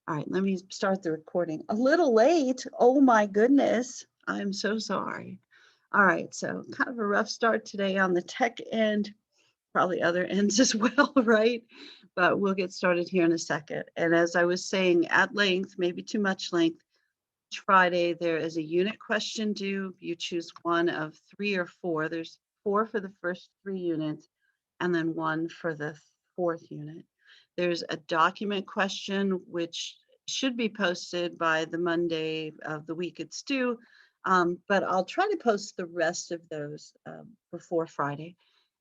All right, let me start the recording. A little late. Oh my goodness. I'm so sorry. All right, so kind of a rough start today on the tech end, probably other ends as well, right? But we'll get started here in a second. And as I was saying at length, maybe too much length, each Friday there is a unit question due. You choose one of 3 or 4. There's 4 for the first 3 units and then 1 for the 4th unit. There's a document question which should be posted by the Monday of the week it's due, but I'll try to post the rest of those before Friday.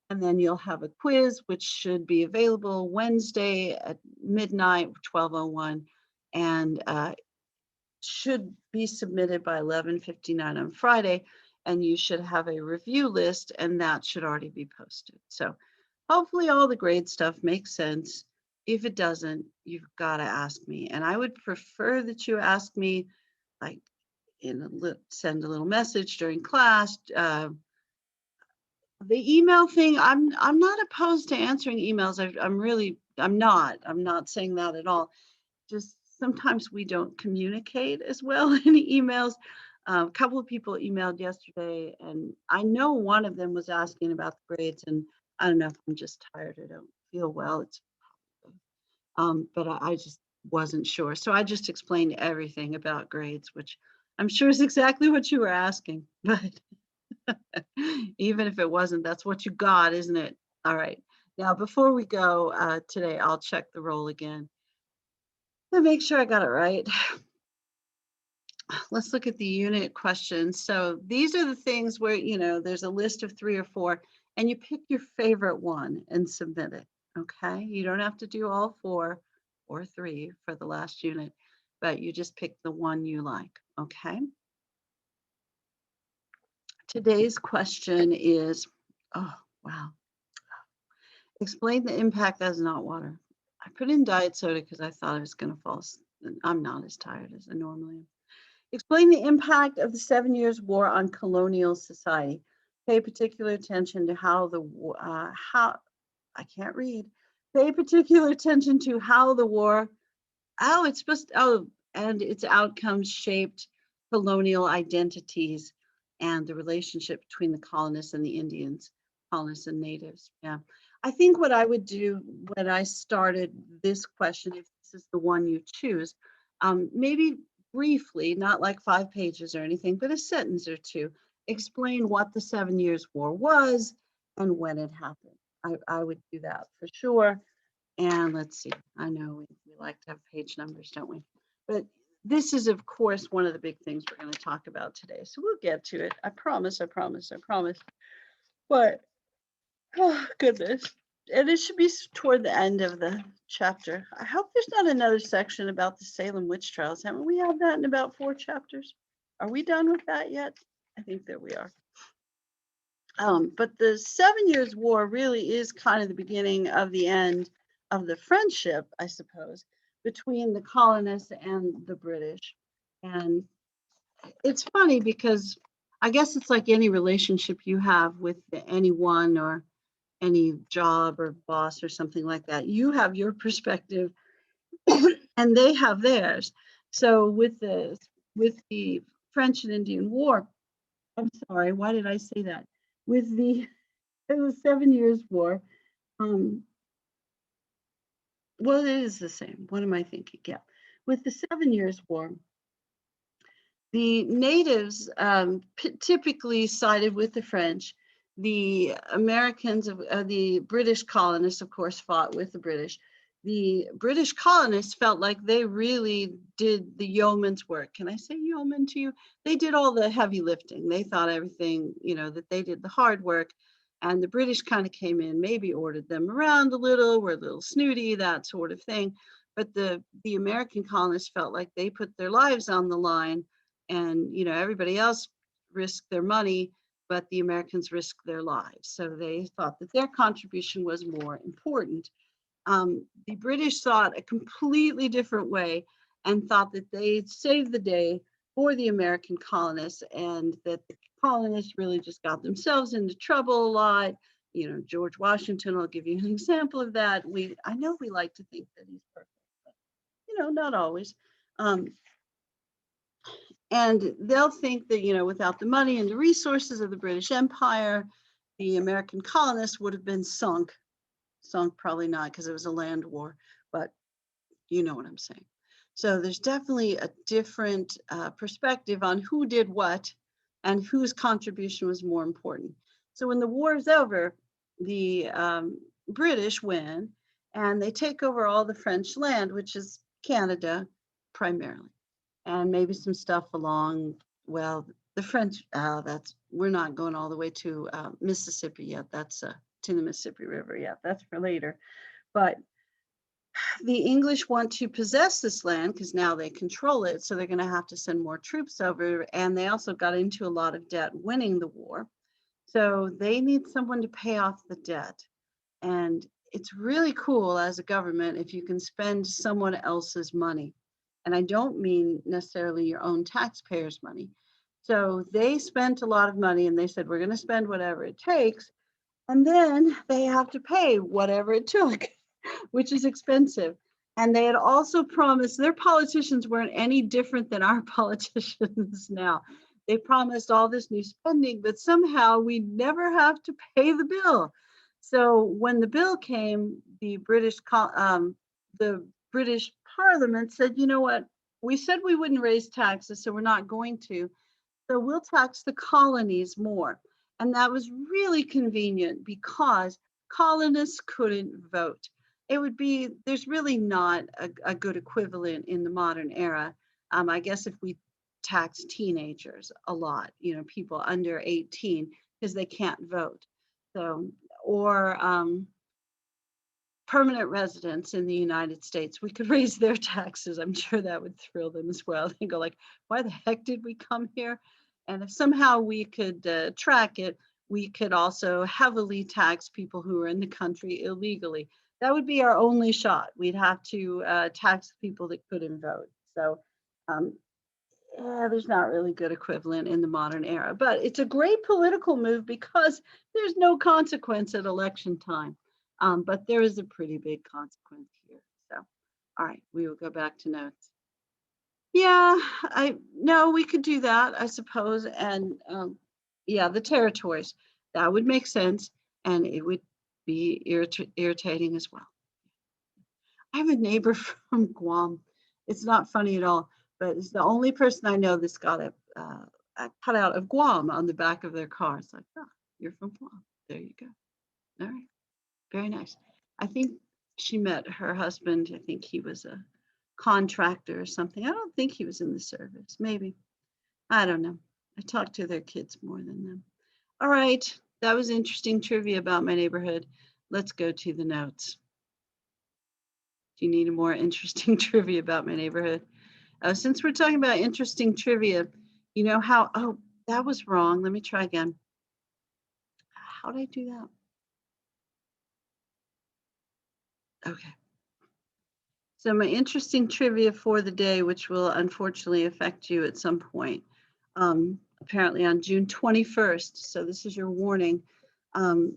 And then you'll have a quiz which should be available Wednesday at midnight, 12:01, and should be submitted by 11:59 on Friday. And you should have a review list, and that should already be posted. So hopefully all the grade stuff makes sense. If it doesn't, you've got to ask me. And I would prefer that you ask me, like, send a little message during class. The email thing, I'm not opposed to answering emails. I'm not saying that at all. Just sometimes we don't communicate as well in emails. A couple of people emailed yesterday, and I know one of them was asking about the grades, and I don't know if I'm just tired or don't feel well. It's but I just wasn't sure. So I just explained everything about grades, which I'm sure is exactly what you were asking. But even if it wasn't, that's what you got, isn't it? All right. Now, before we go today, I'll check the roll again to make sure I got it right. Let's look at the unit questions. So these are the things where, there's a list of 3 or 4, and you pick your favorite one and submit it. Okay. You don't have to do all 4 or 3 for the last unit, but you just pick the one you like. Okay. Today's question is, oh, wow. Explain the impact as not water. I put in diet soda because I thought I was going to fall. I'm not as tired as I normally am. Explain the impact of the 7 Years' War on colonial society. Pay particular attention to how I can't read. Pay particular attention to how the war. And its outcomes shaped colonial identities and the relationship between the colonists and the Indians, colonists and natives. Yeah. I think what I would do when I started this question, if this is the one you choose, maybe briefly, not like 5 pages or anything, but a sentence or two, explain what the 7 Years' War was and when it happened. I would do that for sure. And let's see, I know we like to have page numbers, don't we? But this is, of course, one of the big things we're going to talk about today. So we'll get to it. I promise, I promise, I promise. But, oh, goodness. And it should be toward the end of the chapter. I hope there's not another section about the Salem witch trials. Haven't we had that in about 4 chapters? Are we done with that yet? I think that we are. But the 7 Years' War really is kind of the beginning of the end of the friendship, I suppose, between the colonists and the British. And it's funny because I guess it's like any relationship you have with anyone or any job or boss or something like that. You have your perspective and they have theirs. So with the French and Indian War, I'm sorry, why did I say that? With the 7 Years' War, well, it is the same. What am I thinking? Yeah. With the 7 Years' War, the natives typically sided with the French. The Americans, the British colonists, of course, fought with the British. The British colonists felt like they really did the yeoman's work. Can I say yeoman to you? They did all the heavy lifting. They thought everything, that they did the hard work. And the British kind of came in, maybe ordered them around a little, were a little snooty, that sort of thing. But the American colonists felt like they put their lives on the line, and everybody else risked their money, but the Americans risked their lives. So they thought that their contribution was more important. The British thought a completely different way and thought that they'd save the day for the American colonists, and that the colonists really just got themselves into trouble a lot. George Washington, I'll give you an example of that. I know we like to think that he's perfect, but not always. Um, and they'll think that, without the money and the resources of the British Empire, the American colonists would have been sunk. Sunk, probably not, because it was a land war, but you know what I'm saying. So there's definitely a different perspective on who did what and whose contribution was more important. So when the war is over, the British win and they take over all the French land, which is Canada primarily, and maybe some stuff along, well, the French, we're not going all the way to Mississippi yet. That's to the Mississippi River yet. That's for later. But the English want to possess this land because now they control it. So they're going to have to send more troops over. And they also got into a lot of debt winning the war. So they need someone to pay off the debt. And it's really cool as a government if you can spend someone else's money. And I don't mean necessarily your own taxpayers' money. So they spent a lot of money and they said, we're going to spend whatever it takes. And then they have to pay whatever it took, which is expensive. And they had also promised, their politicians weren't any different than our politicians now. They promised all this new spending, but somehow we never have to pay the bill. So when the bill came, the British Parliament said, you know what, we said we wouldn't raise taxes, so we're not going to. So we'll tax the colonies more. And that was really convenient because colonists couldn't vote. There's really not a good equivalent in the modern era. I guess if we tax teenagers a lot, people under 18, because they can't vote. So, or permanent residents in the United States, we could raise their taxes. I'm sure that would thrill them as well. They go like, why the heck did we come here? And if somehow we could track it, we could also heavily tax people who are in the country illegally. That would be our only shot. We'd have to tax people that couldn't vote. So there's not really good equivalent in the modern era, but it's a great political move because there's no consequence at election time. But there is a pretty big consequence here. So, all right, we will go back to notes. Yeah, no, we could do that, I suppose. And yeah, the territories, that would make sense. And it would be irritating as well. I have a neighbor from Guam. It's not funny at all, but it's the only person I know that's got a cutout of Guam on the back of their car. It's like, oh, you're from Guam. There you go. All right. Very nice. I think she met her husband. I think he was a contractor or something. I don't think he was in the service. Maybe. I don't know. I talk to their kids more than them. All right. That was interesting trivia about my neighborhood. Let's go to the notes. Do you need a more interesting trivia about my neighborhood? Since we're talking about interesting trivia, you know how, oh, that was wrong. Let me try again. How did I do that? Okay. So my interesting trivia for the day, which will unfortunately affect you at some point, apparently on June 21st. So this is your warning. We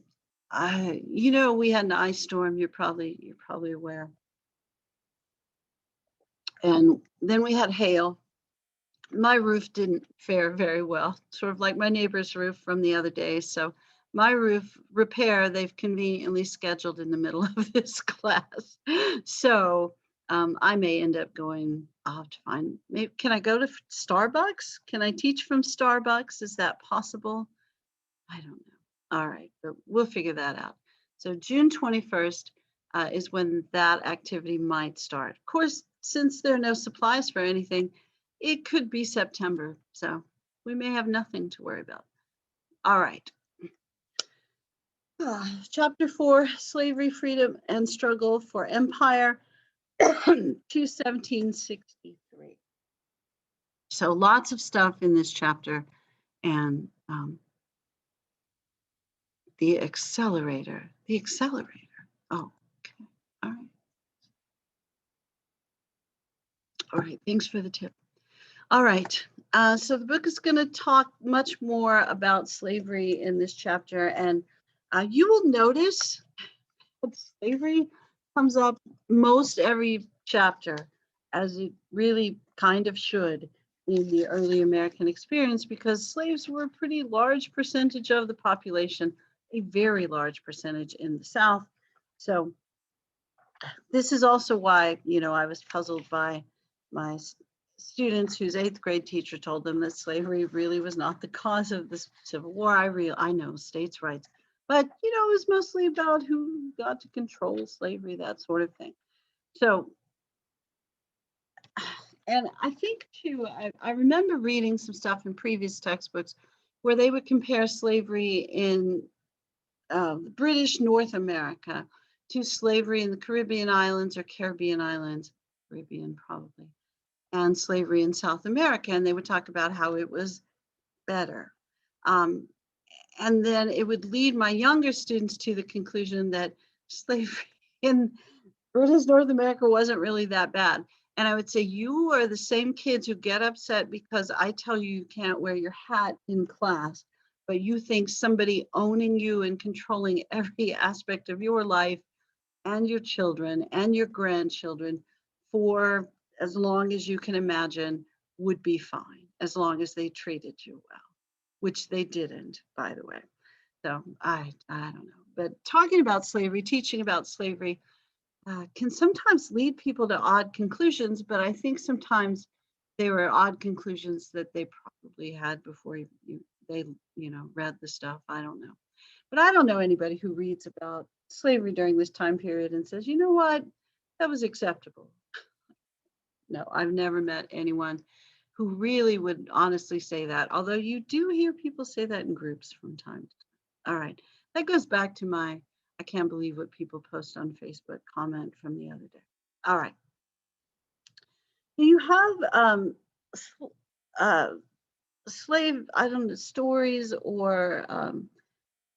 had an ice storm. You're probably aware. And then we had hail. My roof didn't fare very well, sort of like my neighbor's roof from the other day. So my roof repair, they've conveniently scheduled in the middle of this class. So I may end up going, I'll have to find, maybe, can I go to Starbucks? Can I teach from Starbucks? Is that possible? I don't know. All right, but we'll figure that out. So June 21st is when that activity might start. Of course, since there are no supplies for anything, it could be September. So we may have nothing to worry about. All right. Chapter 4, Slavery, Freedom, and Struggle for Empire to 1763. So lots of stuff in this chapter. And the accelerator. Oh, okay. All right. All right. Thanks for the tip. All right. So the book is going to talk much more about slavery in this chapter. And you will notice that slavery comes up most every chapter. as it really kind of should in the early American experience, because slaves were a pretty large percentage of the population, a very large percentage in the South. So this is also why, I was puzzled by my students whose 8th grade teacher told them that slavery really was not the cause of the Civil War. I know states' rights, but it was mostly about who got to control slavery, that sort of thing. So, and I think too, I remember reading some stuff in previous textbooks where they would compare slavery in British North America to slavery in the Caribbean islands or Caribbean islands, Caribbean probably, and slavery in South America. And they would talk about how it was better. And then it would lead my younger students to the conclusion that slavery in British North America wasn't really that bad. And I would say, you are the same kids who get upset because I tell you you can't wear your hat in class, but you think somebody owning you and controlling every aspect of your life and your children and your grandchildren for as long as you can imagine would be fine, as long as they treated you well, which they didn't, by the way. So I don't know. But talking about slavery, teaching about slavery, can sometimes lead people to odd conclusions, but I think sometimes they were odd conclusions that they probably had before they read the stuff. I don't know. But I don't know anybody who reads about slavery during this time period and says, you know what, that was acceptable. No, I've never met anyone who really would honestly say that, although you do hear people say that in groups from time to time. All right, that goes back to my I can't believe what people post on Facebook comment from the other day. All right. Do you have uh, slave, I don't know, stories or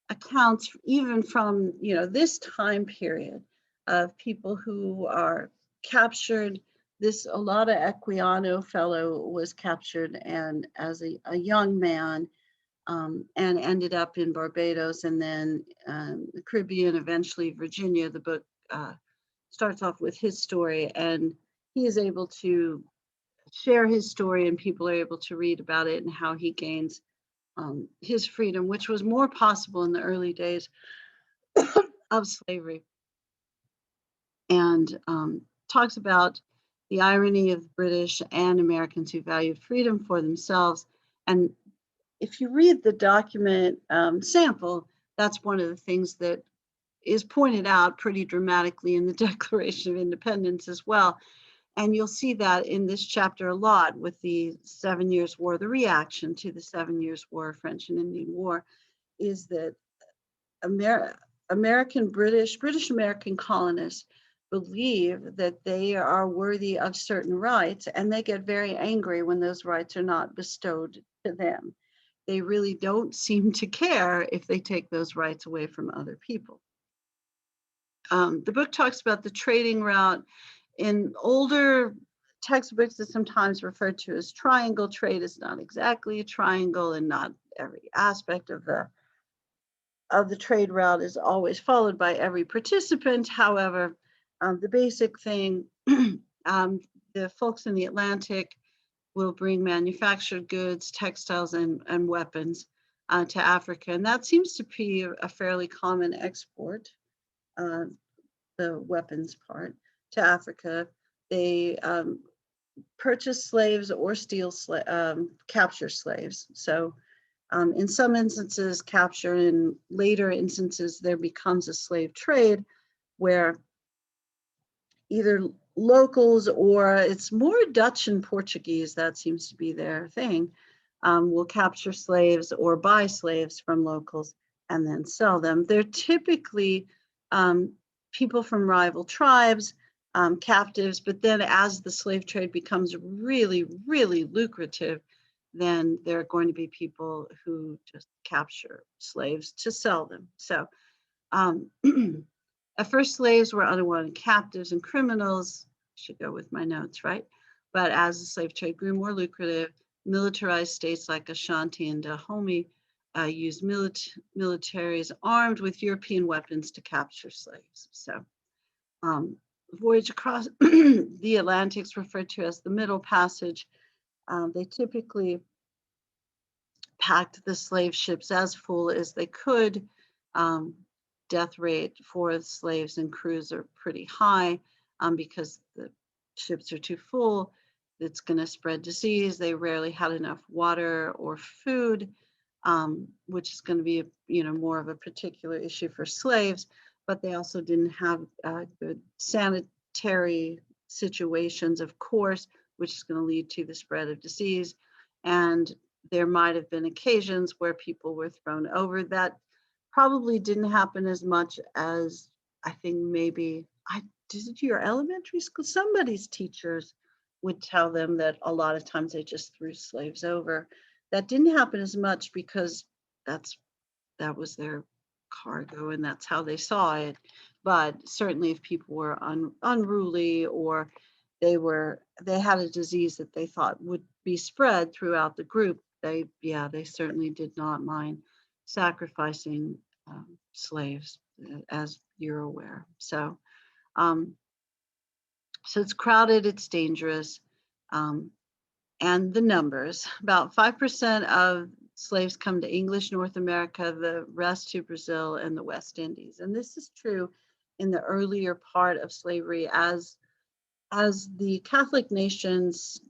accounts even from, this time period of people who are captured? This Olaudah Equiano fellow was captured and as a young man, and ended up in Barbados and then the Caribbean, eventually Virginia. The book starts off with his story, and he is able to share his story, and people are able to read about it and how he gains his freedom, which was more possible in the early days of slavery, and talks about the irony of British and Americans who valued freedom for themselves. And if you read the document sample, that's one of the things that is pointed out pretty dramatically in the Declaration of Independence as well. And you'll see that in this chapter a lot with the 7 Years' War, the reaction to the 7 Years' War, French and Indian War, is that British American colonists believe that they are worthy of certain rights, and they get very angry when those rights are not bestowed to them. They really don't seem to care if they take those rights away from other people. The book talks about the trading route. In older textbooks, it's sometimes referred to as triangle trade. It's not exactly a triangle, and not every aspect of the trade route is always followed by every participant. However, the basic thing, the folks in the Atlantic will bring manufactured goods, textiles, and weapons to Africa. And that seems to be a fairly common export, the weapons part, to Africa. They purchase slaves or capture slaves. So in some instances, capture. In later instances, there becomes a slave trade where either locals, or it's more Dutch and Portuguese, that seems to be their thing, will capture slaves or buy slaves from locals and then sell them. They're typically people from rival tribes, captives, but then as the slave trade becomes really, really lucrative, then there are going to be people who just capture slaves to sell them. So at first, slaves were unwanted captives and criminals. Should go with my notes, right? But as the slave trade grew more lucrative, militarized states like Ashanti and Dahomey used militaries armed with European weapons to capture slaves. So voyage across the Atlantic is referred to as the Middle Passage. They typically packed the slave ships as full as they could. Um, Death rate for slaves and crews are pretty high because the ships are too full. It's going to spread disease. They rarely had enough water or food, which is going to be, more of a particular issue for slaves. But they also didn't have good sanitary situations, of course, which is going to lead to the spread of disease. And there might have been occasions where people were thrown over. That probably didn't happen as much as I think maybe I did your elementary school. Somebody's teachers would tell them that a lot of times they just threw slaves over. That didn't happen as much because that was their cargo and that's how they saw it. But certainly if people were unruly or they had a disease that they thought would be spread throughout the group, they certainly did not mind sacrificing slaves, as you're aware. Um, so it's crowded, it's dangerous, and the numbers. About 5% of slaves come to English North America, the rest to Brazil and the West Indies. And this is true in the earlier part of slavery as the Catholic nations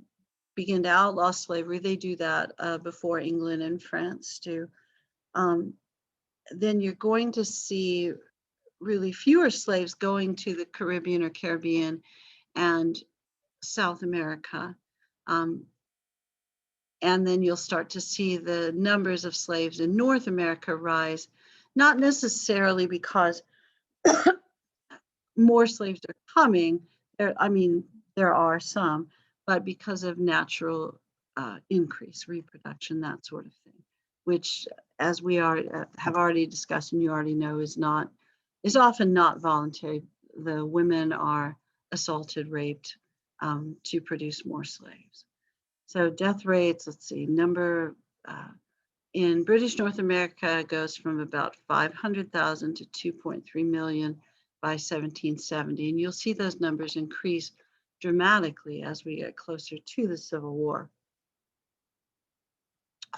begin to outlaw slavery. They do that before England and France do. Then you're going to see really fewer slaves going to the Caribbean or Caribbean and South America. And then you'll start to see the numbers of slaves in North America rise, not necessarily because more slaves are coming. There are some, but because of natural increase, reproduction, that sort of thing, which, as we have already discussed and you already know, is often not voluntary. The women are assaulted, raped to produce more slaves. So death rates, let's see, number in British North America goes from about 500,000 to 2.3 million by 1770. And you'll see those numbers increase dramatically as we get closer to the Civil War.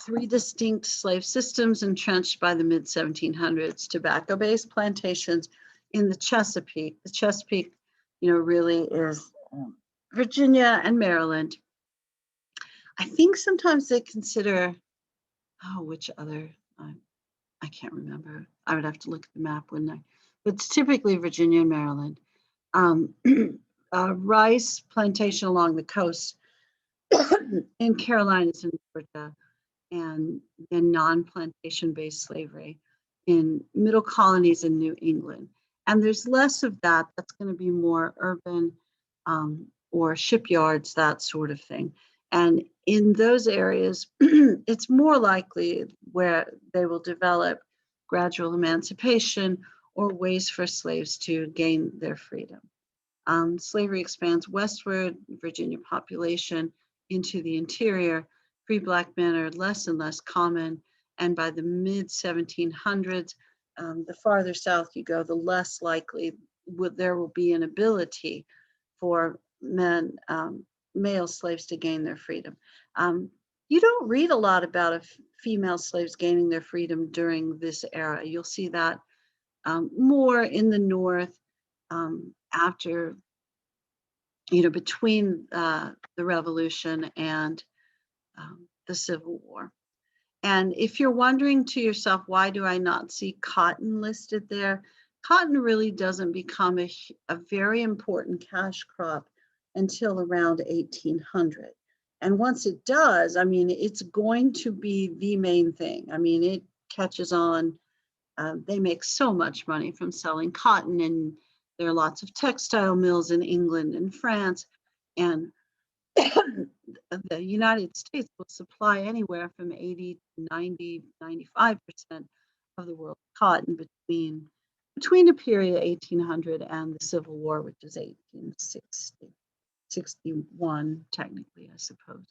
3 distinct slave systems entrenched by the mid-1700s, tobacco-based plantations in the Chesapeake. The Chesapeake, really is Virginia and Maryland. I think sometimes they consider, which other, I can't remember. I would have to look at the map, wouldn't I? But it's typically Virginia and Maryland. Rice plantation along the coast in Carolinas and Georgia, and then non-plantation based slavery in middle colonies in New England. And there's less of that. That's going to be more urban or shipyards, that sort of thing. And in those areas, it's more likely where they will develop gradual emancipation or ways for slaves to gain their freedom. Slavery expands westward, Virginia population into the interior. Free Black men are less and less common. And by the mid-1700s, the farther south you go, the less likely there will be an ability for male slaves to gain their freedom. You don't read a lot about female slaves gaining their freedom during this era. You'll see that more in the North after, between the Revolution and the Civil War. And if you're wondering to yourself, why do I not see cotton listed there? Cotton really doesn't become a very important cash crop until around 1800. And once it does, it's going to be the main thing. It catches on. They make so much money from selling cotton, and there are lots of textile mills in England and France. And the United States will supply anywhere from 80 to 90, 95% of the world's cotton between a period of 1800 and the Civil War, which is 1860, 61 technically, I suppose.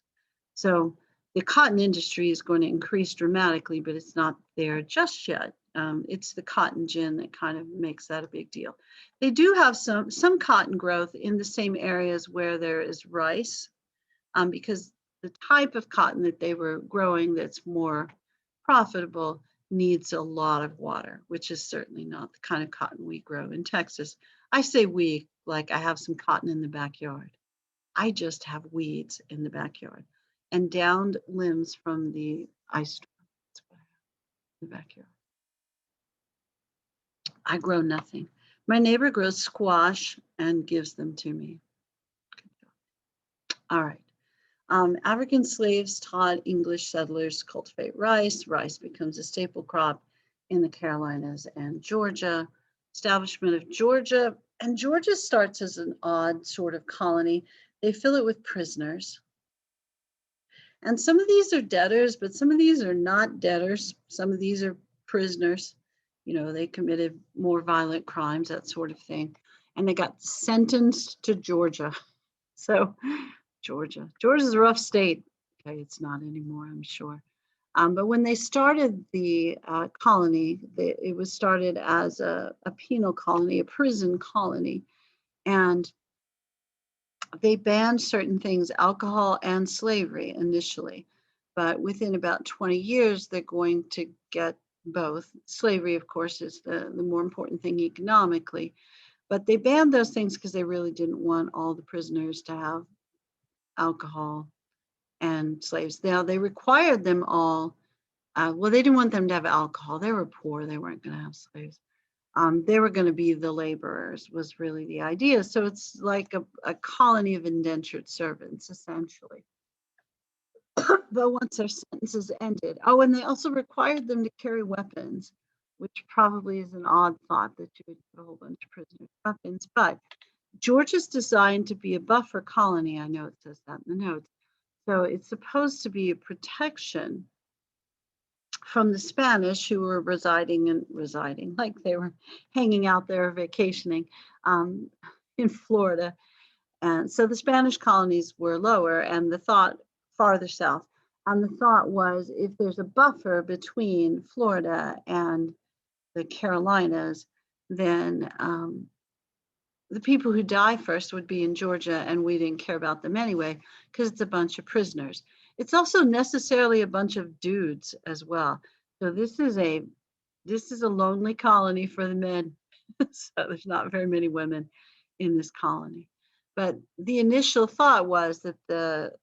So the cotton industry is going to increase dramatically, but it's not there just yet. It's the cotton gin that kind of makes that a big deal. They do have some cotton growth in the same areas where there is rice, because the type of cotton that they were growing that's more profitable needs a lot of water, which is certainly not the kind of cotton we grow in Texas. I say we, like I have some cotton in the backyard. I just have weeds in the backyard and downed limbs from the ice storm. That's what I have in the backyard. I grow nothing. My neighbor grows squash and gives them to me. All right. African slaves taught English settlers to cultivate rice. Rice becomes a staple crop in the Carolinas and Georgia. Establishment of Georgia. And Georgia starts as an odd sort of colony. They fill it with prisoners. And some of these are debtors, but some of these are not debtors. Some of these are prisoners. You know, they committed more violent crimes, that sort of thing. And they got sentenced to Georgia. So Georgia's a rough state. Okay, it's not anymore, I'm sure. But when they started the colony, it was started as a penal colony, a prison colony. And they banned certain things, alcohol and slavery initially. But within about 20 years, they're going to get both. Slavery, of course, is the more important thing economically. But they banned those things because they really didn't want all the prisoners to have alcohol and slaves. Now, they required them all. Well, they didn't want them to have alcohol. They were poor. They weren't going to have slaves. They were going to be the laborers, was really the idea. So it's like a colony of indentured servants, essentially. But once their sentences ended. Oh, and they also required them to carry weapons, which probably is an odd thought that you would put a whole bunch of prisoners with weapons. But Georgia's designed to be a buffer colony. I know it says that in the notes. So it's supposed to be a protection from the Spanish who were residing, like they were hanging out there vacationing in Florida. And so the Spanish colonies were lower and the thought farther south. And the thought was if there's a buffer between Florida and the Carolinas, then the people who die first would be in Georgia, and we didn't care about them anyway because it's a bunch of prisoners. It's also necessarily a bunch of dudes as well. So this is a lonely colony for the men. So there's not very many women in this colony. But the initial thought was that they're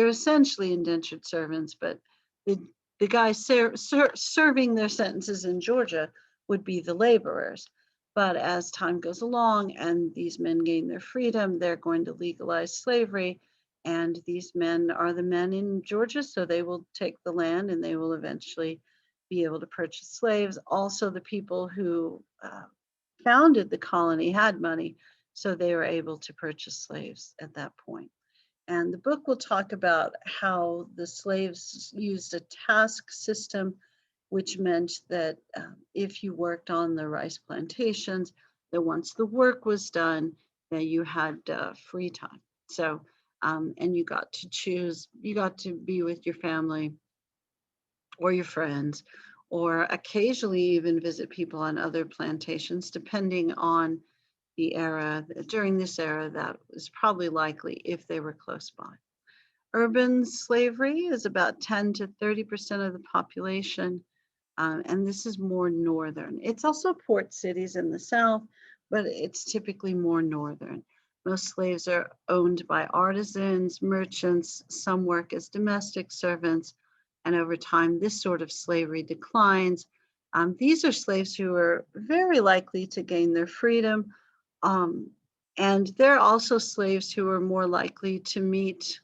essentially indentured servants, but the guys serving their sentences in Georgia would be the laborers. But as time goes along and these men gain their freedom, they're going to legalize slavery. And these men are the men in Georgia, so they will take the land and they will eventually be able to purchase slaves. Also, the people who founded the colony had money, so they were able to purchase slaves at that point. And the book will talk about how the slaves used a task system, which meant that if you worked on the rice plantations, that once the work was done, that you had free time. So, and you got to choose, you got to be with your family or your friends, or occasionally even visit people on other plantations, depending on the era. During this era, that was probably likely if they were close by. Urban slavery is about 10 to 30% of the population. And this is more northern. It's also port cities in the south, but it's typically more northern. Most slaves are owned by artisans, merchants, some work as domestic servants, and over time, this sort of slavery declines. These are slaves who are very likely to gain their freedom, and they're also slaves who are more likely to meet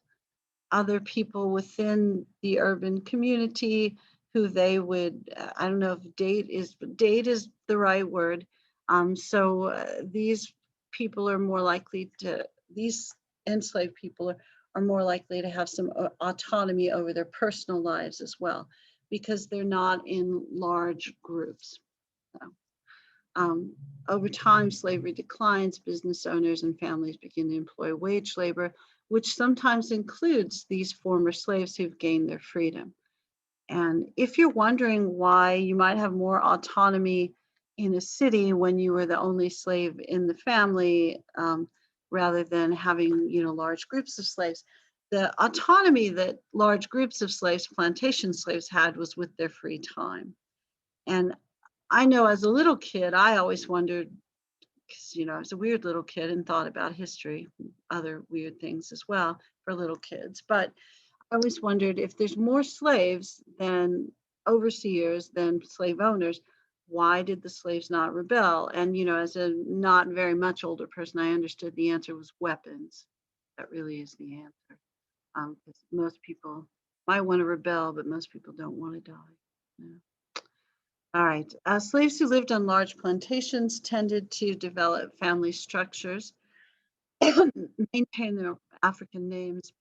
other people within the urban community who they would, I don't know if date is the right word. These people are more likely to, these enslaved people are more likely to have some autonomy over their personal lives as well, because they're not in large groups. Over time, slavery declines, business owners and families begin to employ wage labor, which sometimes includes these former slaves who've gained their freedom. And if you're wondering why you might have more autonomy in a city when you were the only slave in the family, rather than having, large groups of slaves, the autonomy that large groups of slaves, plantation slaves, had was with their free time. And I know as a little kid, I always wondered, because, I was a weird little kid and thought about history, other weird things as well for little kids. But I always wondered, if there's more slaves than overseers than slave owners, why did the slaves not rebel? And, as a not very much older person, I understood the answer was weapons. That really is the answer. 'Cause most people might want to rebel, but most people don't want to die. Yeah. All right. Slaves who lived on large plantations tended to develop family structures, maintain their African names,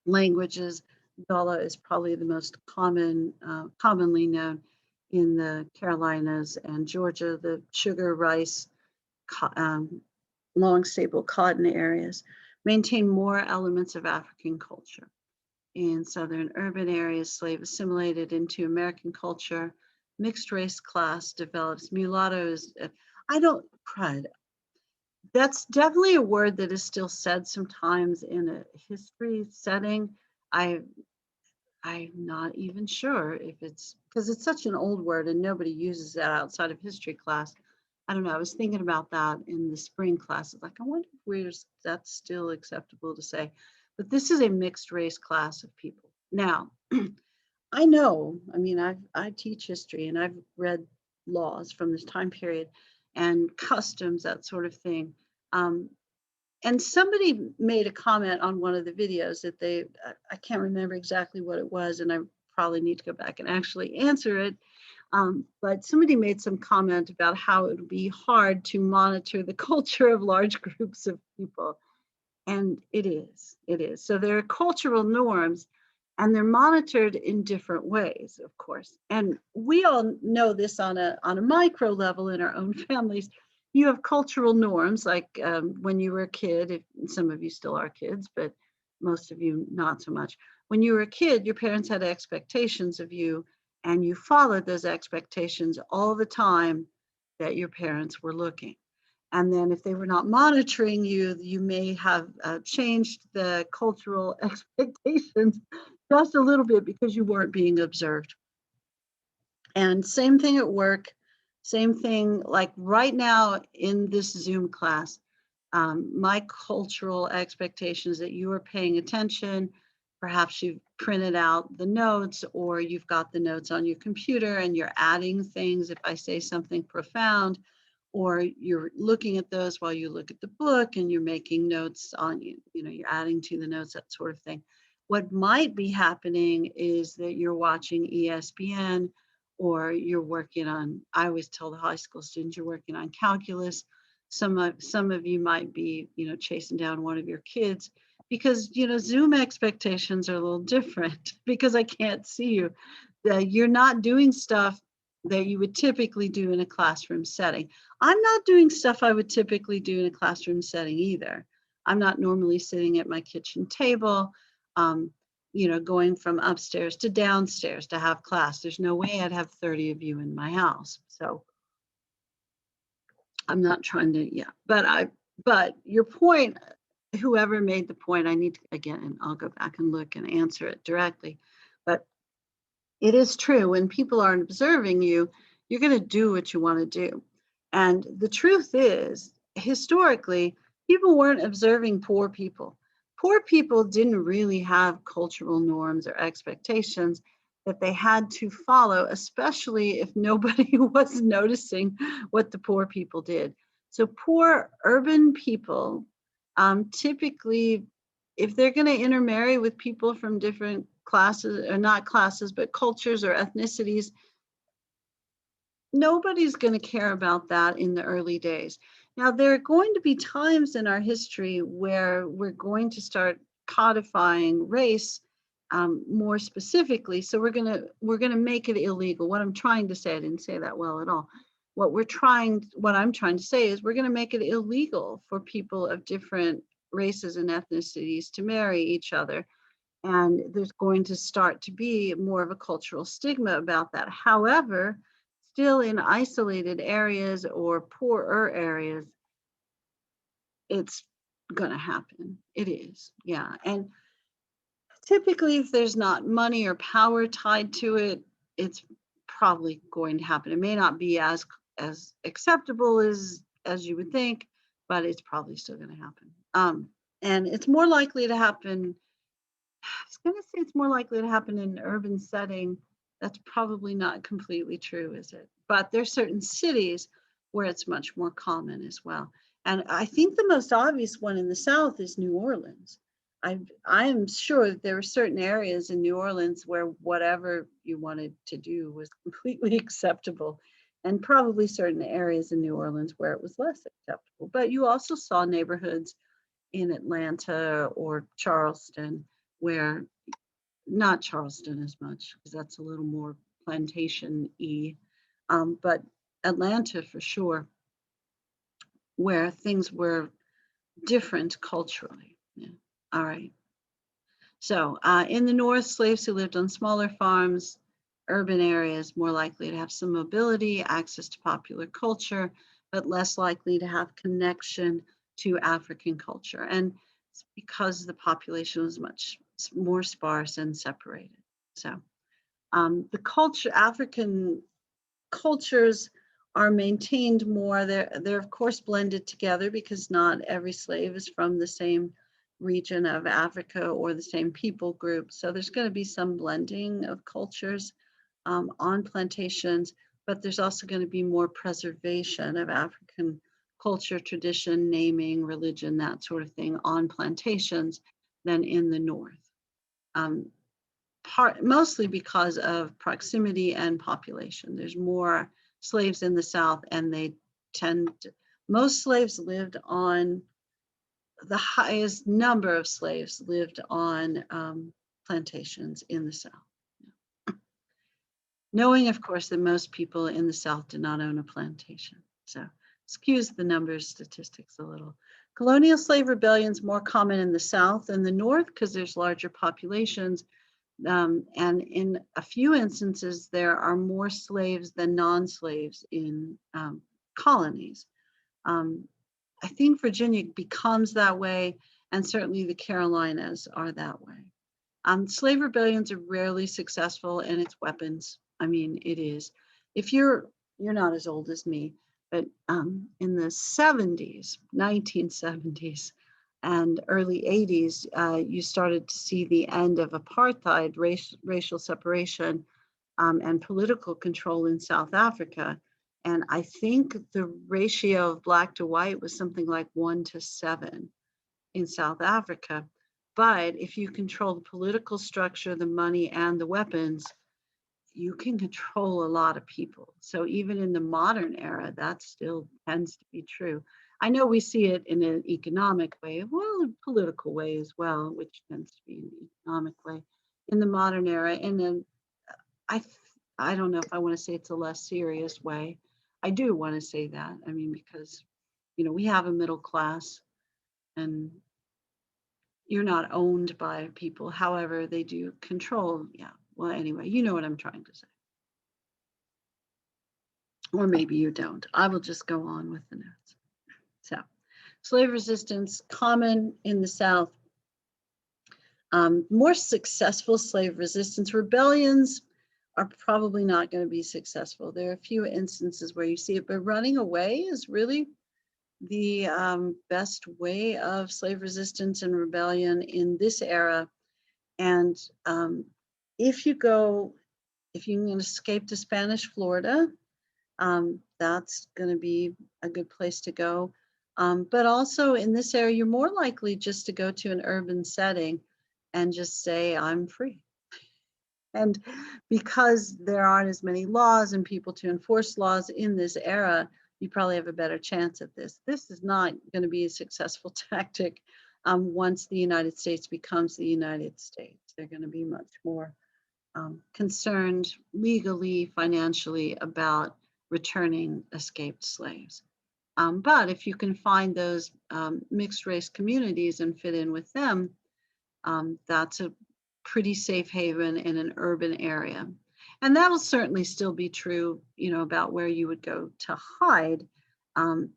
languages. Gullah is probably the most commonly known in the Carolinas and Georgia, the sugar, rice, long staple cotton areas. Maintain more elements of African culture. In southern urban areas, slave assimilated into American culture. Mixed race class develops. Mulattoes, I don't, crud. That's definitely a word that is still said sometimes in a history setting. I'm not even sure if it's, because it's such an old word and nobody uses that outside of history class. I don't know. I was thinking about that in the spring classes. Like, I wonder if that's still acceptable to say. But this is a mixed race class of people. Now, I know, I mean, I teach history and I've read laws from this time period and customs, that sort of thing. Um, and somebody made a comment on one of the videos that I can't remember exactly what it was, and I probably need to go back and actually answer it. But somebody made some comment about how it would be hard to monitor the culture of large groups of people. And it is. So there are cultural norms, and they're monitored in different ways, of course. And we all know this on a micro level in our own families. You have cultural norms, like when you were a kid, if some of you still are kids, but most of you not so much. When you were a kid, your parents had expectations of you, and you followed those expectations all the time that your parents were looking. And then if they were not monitoring you, you may have changed the cultural expectations just a little bit because you weren't being observed. And same thing at work, same thing like right now in this Zoom class, my cultural expectations that you are paying attention. Perhaps you've printed out the notes or you've got the notes on your computer and you're adding things if I say something profound, or you're looking at those while you look at the book and you're making notes on you're adding to the notes, that sort of thing. What might be happening is that you're watching ESPN or you're working on, I always tell the high school students, you're working on calculus. Some of you might be, chasing down one of your kids because, Zoom expectations are a little different because I can't see you. You're not doing stuff that you would typically do in a classroom setting. I'm not doing stuff I would typically do in a classroom setting either. I'm not normally sitting at my kitchen table, going from upstairs to downstairs to have class. There's no way I'd have 30 of you in my house. So I'm not trying to, but your point, whoever made the point, I need to, again, and I'll go back and look and answer it directly. But it is true, when people aren't observing you, you're going to do what you want to do. And the truth is, historically, people weren't observing poor people. Poor people didn't really have cultural norms or expectations that they had to follow, especially if nobody was noticing what the poor people did. So poor urban people, typically, if they're going to intermarry with people from different classes, or not classes, but cultures or ethnicities, nobody's going to care about that in the early days. Now, there are going to be times in our history where we're going to start codifying race more specifically. So we're gonna make it illegal. What I'm trying to say, I didn't say that well at all. What I'm trying to say is we're going to make it illegal for people of different races and ethnicities to marry each other. And there's going to start to be more of a cultural stigma about that. However, still in isolated areas or poorer areas, it's going to happen. It is, yeah. And typically, if there's not money or power tied to it, it's probably going to happen. It may not be as acceptable as you would think, but it's probably still going to happen. And it's more likely to happen. I was going to say it's more likely to happen in an urban setting. That's probably not completely true, is it? But there's certain cities where it's much more common as well. And I think the most obvious one in the South is New Orleans. I am sure that there were certain areas in New Orleans where whatever you wanted to do was completely acceptable, and probably certain areas in New Orleans where it was less acceptable. But you also saw neighborhoods in Atlanta or Charleston where, not Charleston as much, because that's a little more plantation-y, but Atlanta for sure, where things were different culturally. Yeah. All right. So in the North, slaves who lived on smaller farms, urban areas, more likely to have some mobility, access to popular culture, but less likely to have connection to African culture. And it's because the population was much more sparse and separated. So the culture, African cultures are maintained more. They're of course blended together because not every slave is from the same region of Africa or the same people group. So there's going to be some blending of cultures on plantations, but there's also going to be more preservation of African culture, tradition, naming, religion, that sort of thing on plantations than in the North. Mostly because of proximity and population. There's more slaves in the South, and most slaves lived on, the highest number of slaves lived on plantations in the South. Knowing, of course, that most people in the South did not own a plantation. So skews the numbers statistics a little. Colonial slave rebellions more common in the South than the North because there's larger populations. And in a few instances, there are more slaves than non-slaves in colonies. I think Virginia becomes that way, and certainly the Carolinas are that way. Slave rebellions are rarely successful, and it's weapons. I mean, it is. If you're not as old as me, but in the 70s, 1970s, and early 80s, you started to see the end of apartheid, racial separation, and political control in South Africa. And I think the ratio of Black to white was something like 1-7 in South Africa. But if you control the political structure, the money, and the weapons, you can control a lot of people. So even in the modern era, that still tends to be true. I know we see it in an economic way, well, a political way as well, which tends to be an economic way in the modern era. And then I don't know if I want to say it's a less serious way. I do want to say that. I mean, because, we have a middle class, and you're not owned by people. However, they do control. Yeah. Well, anyway, you know what I'm trying to say. Or maybe you don't. I will just go on with the notes. So, slave resistance, common in the South. More successful slave resistance rebellions are probably not going to be successful. There are a few instances where you see it, but running away is really the best way of slave resistance and rebellion in this era. And if you can escape to Spanish Florida, that's going to be a good place to go. But also in this area, you're more likely just to go to an urban setting and just say, I'm free. And because there aren't as many laws and people to enforce laws in this era, you probably have a better chance at this. This is not going to be a successful tactic once the United States becomes the United States. They're going to be much more concerned legally, financially about returning escaped slaves. But if you can find those mixed race communities and fit in with them, that's a pretty safe haven in an urban area. And that'll certainly still be true, about where you would go to hide um,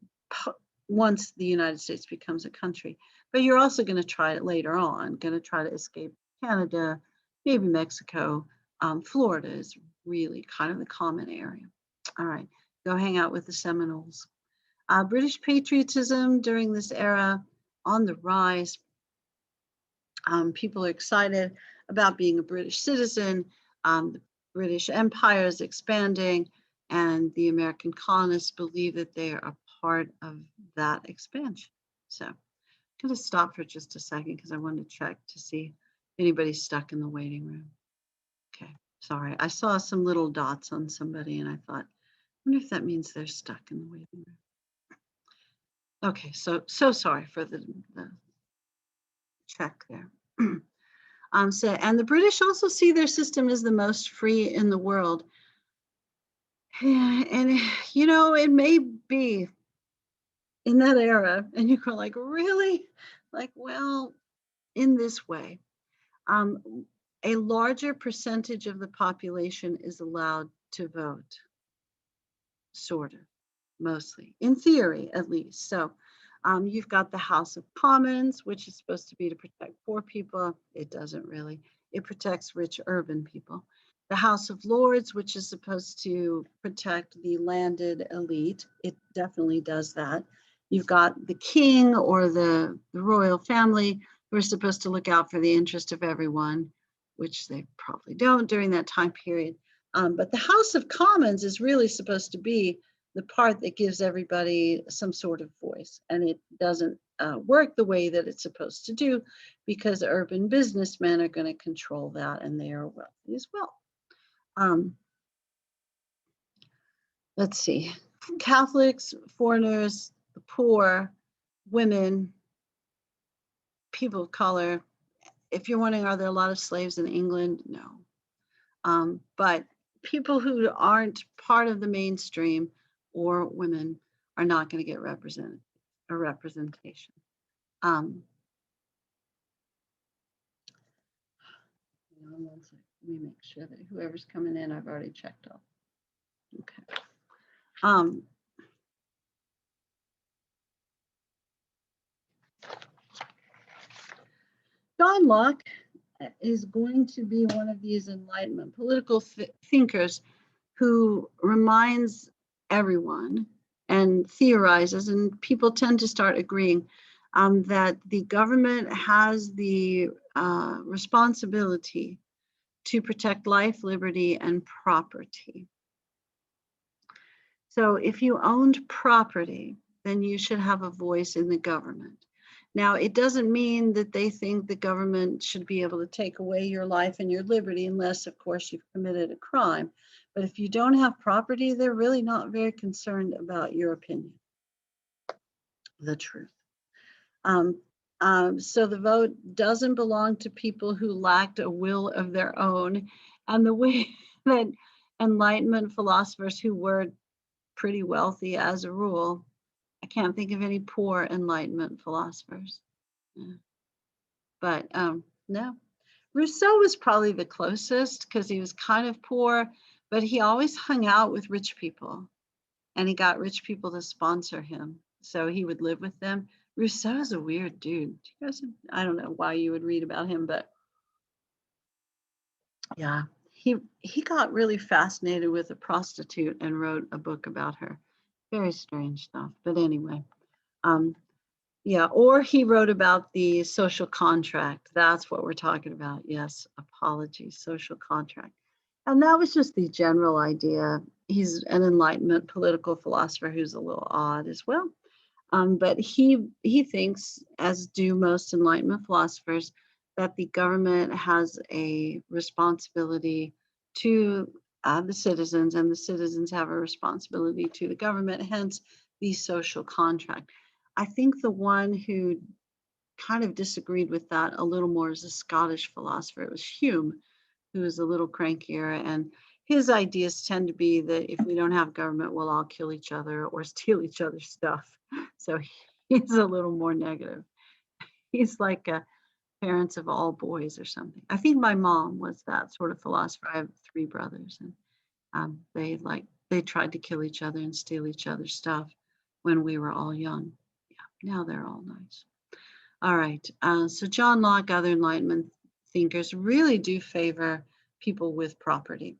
once the United States becomes a country. But you're also going to try it later on, going to try to escape Canada, maybe Mexico. Florida is really kind of the common area. All right, go hang out with the Seminoles. British patriotism during this era on the rise. People are excited about being a British citizen. The British Empire is expanding, and the American colonists believe that they are a part of that expansion. So I'm going to stop for just a second because I want to check to see if anybody's stuck in the waiting room. Okay, sorry. I saw some little dots on somebody, and I thought, I wonder if that means they're stuck in the waiting room. Okay, so sorry for the check there. And the British also see their system as the most free in the world. And, it may be in that era, and you go like, really? Like, well, in this way, a larger percentage of the population is allowed to vote, sort of, mostly, in theory, at least. So you've got the House of Commons, which is supposed to be to protect poor people. It doesn't really. It protects rich urban people. The House of Lords, which is supposed to protect the landed elite. It definitely does that. You've got the king or the royal family who are supposed to look out for the interest of everyone, which they probably don't during that time period. But the House of Commons is really supposed to be the part that gives everybody some sort of voice, and it doesn't work the way that it's supposed to do because urban businessmen are going to control that, and they are wealthy as well. Let's see, Catholics, foreigners, the poor, women, people of color. If you're wondering, are there a lot of slaves in England? No. But people who aren't part of the mainstream or women are not going to get representation. Let me make sure that whoever's coming in, I've already checked off. Okay. John Locke is going to be one of these Enlightenment political thinkers who reminds everyone and theorizes, and people tend to start agreeing that the government has the responsibility to protect life, liberty, and property. So if you owned property, then you should have a voice in the government. Now, it doesn't mean that they think the government should be able to take away your life and your liberty unless, of course, you've committed a crime. But if you don't have property, they're really not very concerned about your opinion. The truth. So the vote doesn't belong to people who lacked a will of their own. And the way that Enlightenment philosophers who were pretty wealthy as a rule, I can't think of any poor Enlightenment philosophers. Yeah. But no, Rousseau was probably the closest because he was kind of poor, but he always hung out with rich people and he got rich people to sponsor him. So he would live with them. Rousseau's a weird dude. You guys, I don't know why you would read about him, but yeah, he got really fascinated with a prostitute and wrote a book about her. Very strange stuff. But anyway, yeah, or he wrote about the social contract. That's what we're talking about. Yes, apologies, social contract. And that was just the general idea. He's an Enlightenment political philosopher who's a little odd as well. But he thinks, as do most Enlightenment philosophers, that the government has a responsibility to the citizens, and the citizens have a responsibility to the government, hence the social contract. I think the one who kind of disagreed with that a little more is a Scottish philosopher. It was Hume, who was a little crankier, and his ideas tend to be that if we don't have government, we'll all kill each other or steal each other's stuff. So he's a little more negative. He's like parents of all boys or something. I think my mom was that sort of philosopher. I have three brothers, and they tried to kill each other and steal each other's stuff when we were all young. Yeah, now they're all nice. All right. So John Locke, other Enlightenment thinkers really do favor people with property.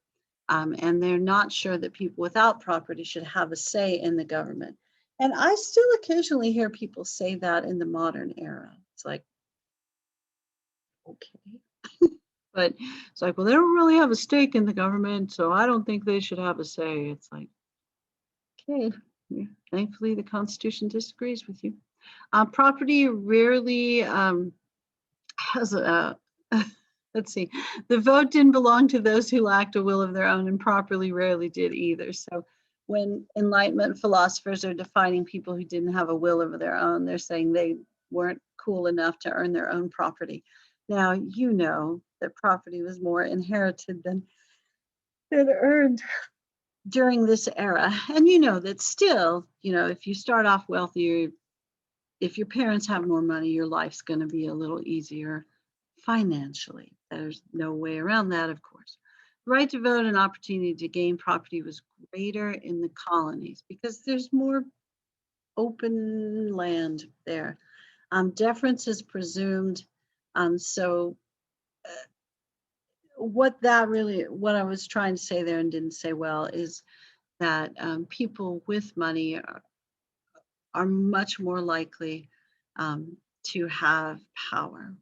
And they're not sure that people without property should have a say in the government. And I still occasionally hear people say that in the modern era. It's like, okay. But it's like, well, they don't really have a stake in the government, so I don't think they should have a say. It's like, okay, yeah, thankfully the Constitution disagrees with you. Property rarely has a, let's see, the vote didn't belong to those who lacked a will of their own, and properly rarely did either. So when Enlightenment philosophers are defining people who didn't have a will of their own, they're saying they weren't cool enough to earn their own property. Now, you know that property was more inherited than earned during this era. And you know that still, if you start off wealthier, if your parents have more money, your life's going to be a little easier financially. There's no way around that, of course. The right to vote and opportunity to gain property was greater in the colonies because there's more open land there. Deference is presumed. So what I was trying to say there and didn't say well is that people with money are much more likely to have power,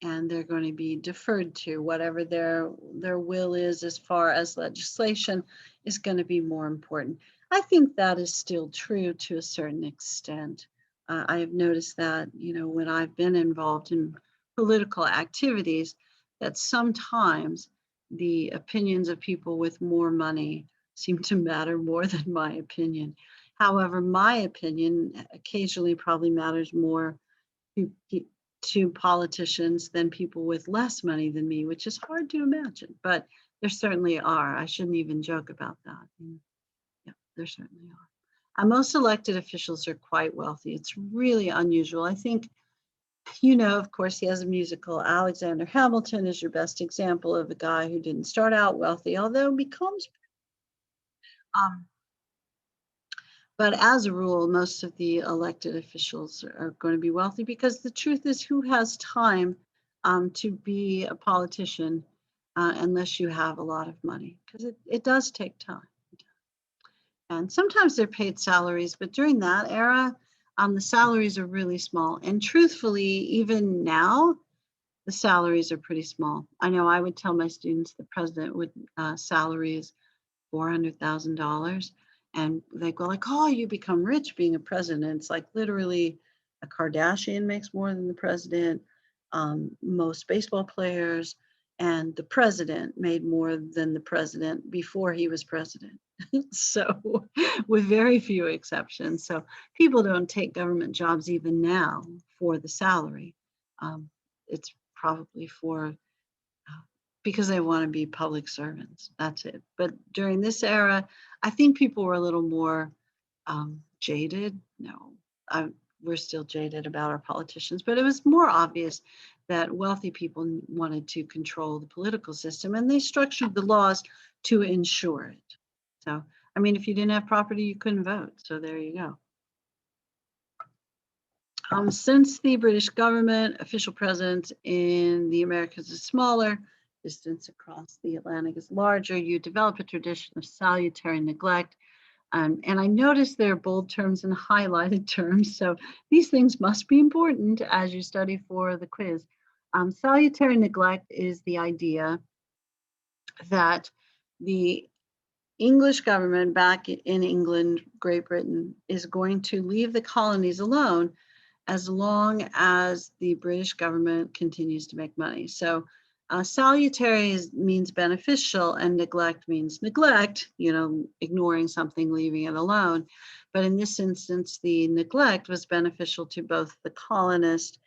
and they're going to be deferred to. Whatever their will is as far as legislation is going to be more important. I think that is still true to a certain extent. I have noticed that, when I've been involved in political activities, that sometimes the opinions of people with more money seem to matter more than my opinion. However, my opinion occasionally probably matters more to politicians than people with less money than me, which is hard to imagine, but there certainly are. I shouldn't even joke about that. Yeah, there certainly are. Most elected officials are quite wealthy. It's really unusual. I think, of course, he has a musical. Alexander Hamilton is your best example of a guy who didn't start out wealthy, although becomes but as a rule, most of the elected officials are going to be wealthy because the truth is, who has time to be a politician unless you have a lot of money? Because it does take time. And sometimes they're paid salaries, but during that era, the salaries are really small. And truthfully, even now, the salaries are pretty small. I know I would tell my students the president would salary is $400,000. And they go like, oh, you become rich being a president. It's like literally a Kardashian makes more than the president, most baseball players, and the president made more than the president before he was president. So with very few exceptions. So people don't take government jobs even now for the salary. It's probably for because they want to be public servants. That's it. But during this era, I think people were a little more jaded. No, we're still jaded about our politicians, but it was more obvious that wealthy people wanted to control the political system, and they structured the laws to ensure it. So, I mean, if you didn't have property, you couldn't vote. So there you go. Since the British government, official presence in the Americas is smaller, distance across the Atlantic is larger, you develop a tradition of salutary neglect. And I noticed there are bold terms and highlighted terms. So these things must be important as you study for the quiz. Salutary neglect is the idea that the English government back in England, Great Britain, is going to leave the colonies alone as long as the British government continues to make money. So salutary means beneficial and neglect means neglect, ignoring something, leaving it alone. But in this instance, the neglect was beneficial to both the colonist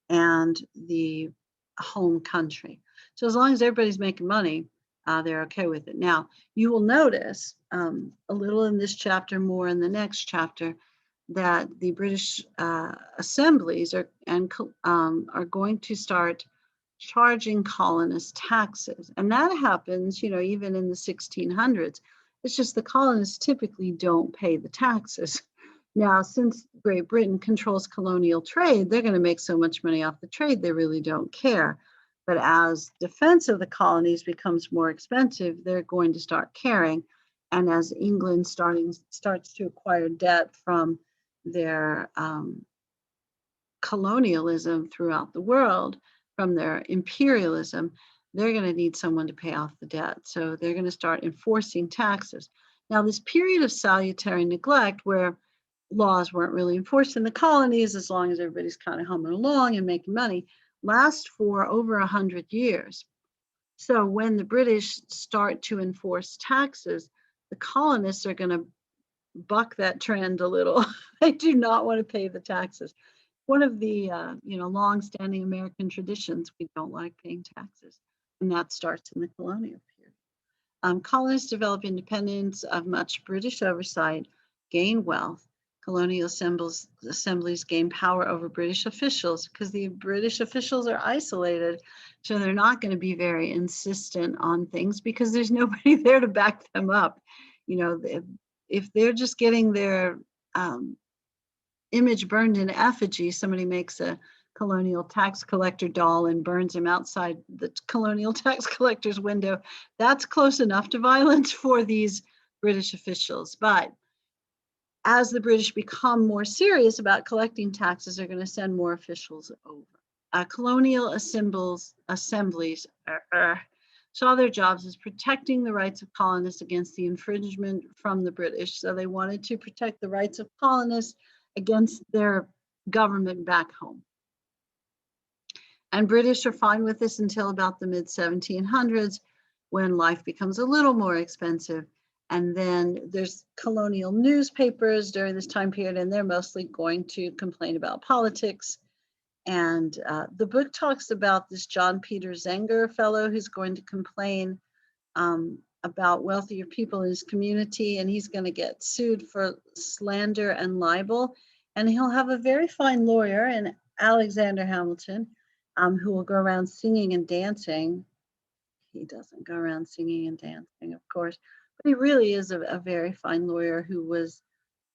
and the home country. So as long as everybody's making money, they're okay with it. Now, you will notice a little in this chapter, more in the next chapter, that the British assemblies are going to start charging colonists taxes. And that happens, even in the 1600s. It's just the colonists typically don't pay the taxes. Now, since Great Britain controls colonial trade, they're going to make so much money off the trade, they really don't care. But as defense of the colonies becomes more expensive, they're going to start caring. And as England starts to acquire debt from their colonialism throughout the world, from their imperialism, they're going to need someone to pay off the debt. So they're going to start enforcing taxes. Now, this period of salutary neglect, where laws weren't really enforced in the colonies, as long as everybody's kind of humming along and making money, lasts for over 100 years. So when the British start to enforce taxes, the colonists are going to buck that trend a little. They do not want to pay the taxes. One of the long-standing American traditions, we don't like paying taxes, and that starts in the colonial period. Colonists develop independence of much British oversight, gain wealth. Colonial assemblies gain power over British officials because the British officials are isolated, so they're not going to be very insistent on things because there's nobody there to back them up. If they're just getting their image burned in effigy, somebody makes a colonial tax collector doll and burns him outside the colonial tax collector's window, that's close enough to violence for these British officials. But as the British become more serious about collecting taxes, they're going to send more officials over. Colonial assemblies saw their jobs as protecting the rights of colonists against the infringement from the British. So they wanted to protect the rights of colonists against their government back home. And British are fine with this until about the mid-1700s, when life becomes a little more expensive. And then there's colonial newspapers during this time period, and they're mostly going to complain about politics. And the book talks about this John Peter Zenger fellow who's going to complain about wealthier people in his community, and he's going to get sued for slander and libel. And he'll have a very fine lawyer in Alexander Hamilton, who will go around singing and dancing. He doesn't go around singing and dancing, of course, but he really is a very fine lawyer who was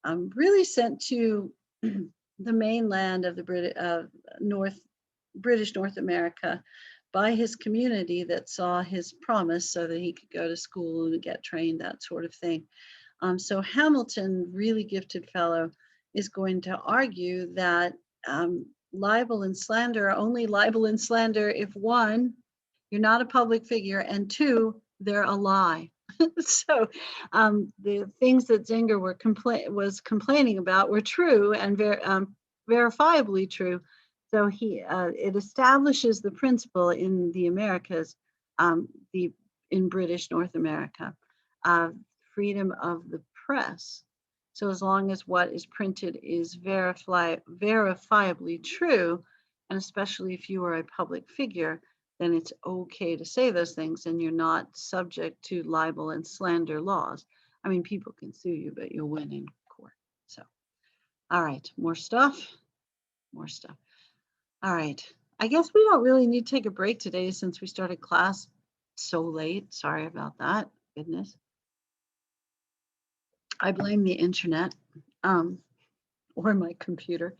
really sent to the mainland of the British North America by his community that saw his promise so that he could go to school and get trained, that sort of thing. So Hamilton, really gifted fellow, is going to argue that libel and slander are only libel and slander if, one, you're not a public figure, and two, they're a lie. So the things that Zenger was complaining about were true and verifiably true. So it establishes the principle in the Americas, in British North America, freedom of the press. So as long as what is printed is verifiably true, and especially if you are a public figure, then it's okay to say those things and you're not subject to libel and slander laws. I mean, people can sue you, but you'll win in court. So, all right, more stuff. All right, I guess we don't really need to take a break today since we started class so late. Sorry about that, goodness. I blame the internet or my computer.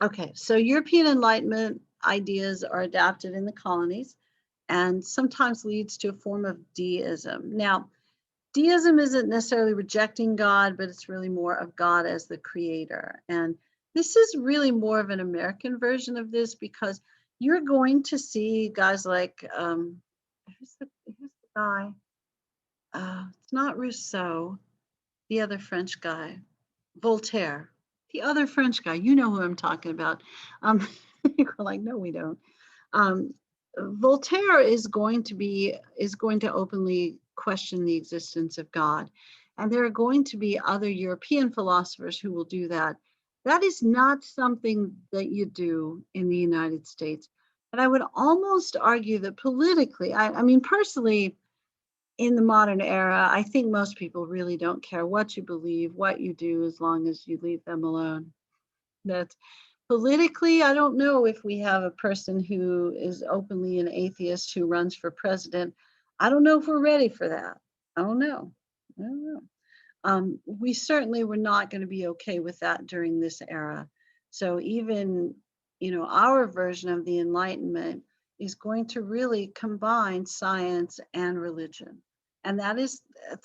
Okay, so European Enlightenment ideas are adapted in the colonies and sometimes leads to a form of deism. Now, deism isn't necessarily rejecting God, but it's really more of God as the creator. And this is really more of an American version of this because you're going to see guys like, who's the guy? It's not Rousseau, the other French guy, Voltaire. The other French guy, you know who I'm talking about. You're like, no, we don't. Voltaire is going to openly question the existence of God. And there are going to be other European philosophers who will do that. That is not something that you do in the United States. And I would almost argue that politically, I mean, personally, in the modern era, I think most people really don't care what you believe, what you do, as long as you leave them alone. That's politically, I don't know if we have a person who is openly an atheist who runs for president. I don't know if we're ready for that. I don't know. I don't know. We certainly were not going to be okay with that during this era. So even, our version of the Enlightenment is going to really combine science and religion. And it's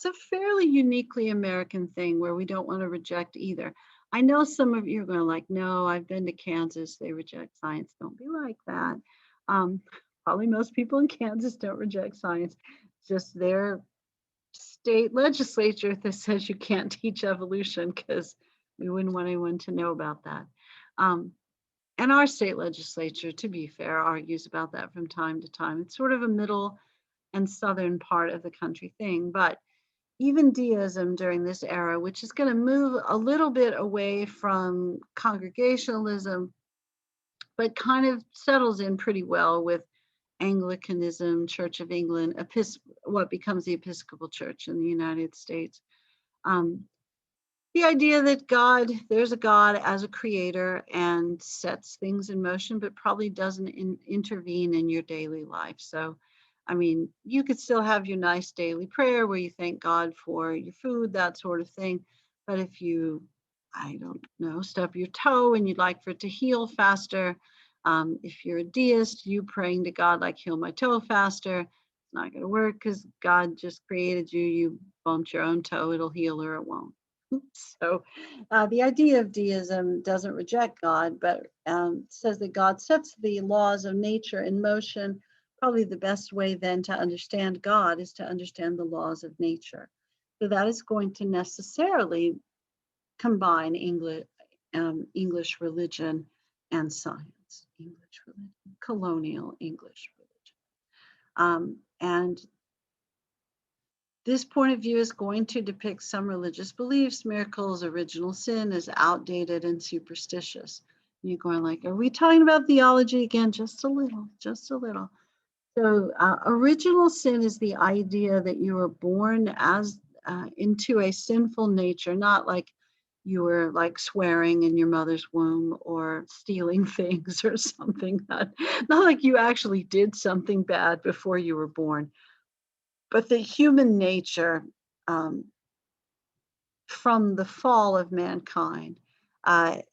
a fairly uniquely American thing where we don't want to reject either. I know some of you are going to like, no, I've been to Kansas, they reject science. Don't be like that. Um, Probably most people in Kansas don't reject science. It's just their state legislature that says you can't teach evolution, because we wouldn't want anyone to know about that. And our state legislature, to be fair, argues about that from time to time. It's sort of a middle and southern part of the country thing. But even deism during this era, which is going to move a little bit away from congregationalism, but kind of settles in pretty well with Anglicanism, Church of England, what becomes the Episcopal Church in the United States. Um, the idea that there's a God as a creator and sets things in motion, but probably doesn't intervene in your daily life. So, I mean, you could still have your nice daily prayer where you thank God for your food, that sort of thing. But if you, I don't know, stub your toe and you'd like for it to heal faster, if you're a deist, you praying to God like heal my toe faster, it's not going to work because God just created you. You bumped your own toe, it'll heal or it won't. So the idea of deism doesn't reject God, but says that God sets the laws of nature in motion. Probably the best way then to understand God is to understand the laws of nature. So that is going to necessarily combine English religion and science, English religion, colonial English religion. And this point of view is going to depict some religious beliefs, miracles, original sin as outdated and superstitious. And you're going like, are we talking about theology again? Just a little, just a little. So original sin is the idea that you were born as into a sinful nature, not like you were like swearing in your mother's womb or stealing things or something. Not like you actually did something bad before you were born. But the human nature from the fall of mankind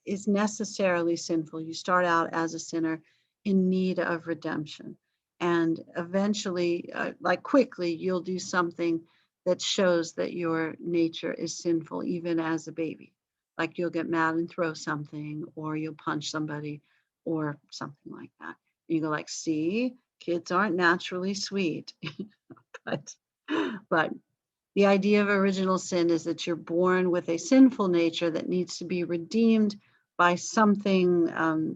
is necessarily sinful. You start out as a sinner in need of redemption. And eventually, like quickly, you'll do something that shows that your nature is sinful, even as a baby. Like you'll get mad and throw something, or you'll punch somebody, or something like that. And you go like, see, kids aren't naturally sweet. but the idea of original sin is that you're born with a sinful nature that needs to be redeemed by something.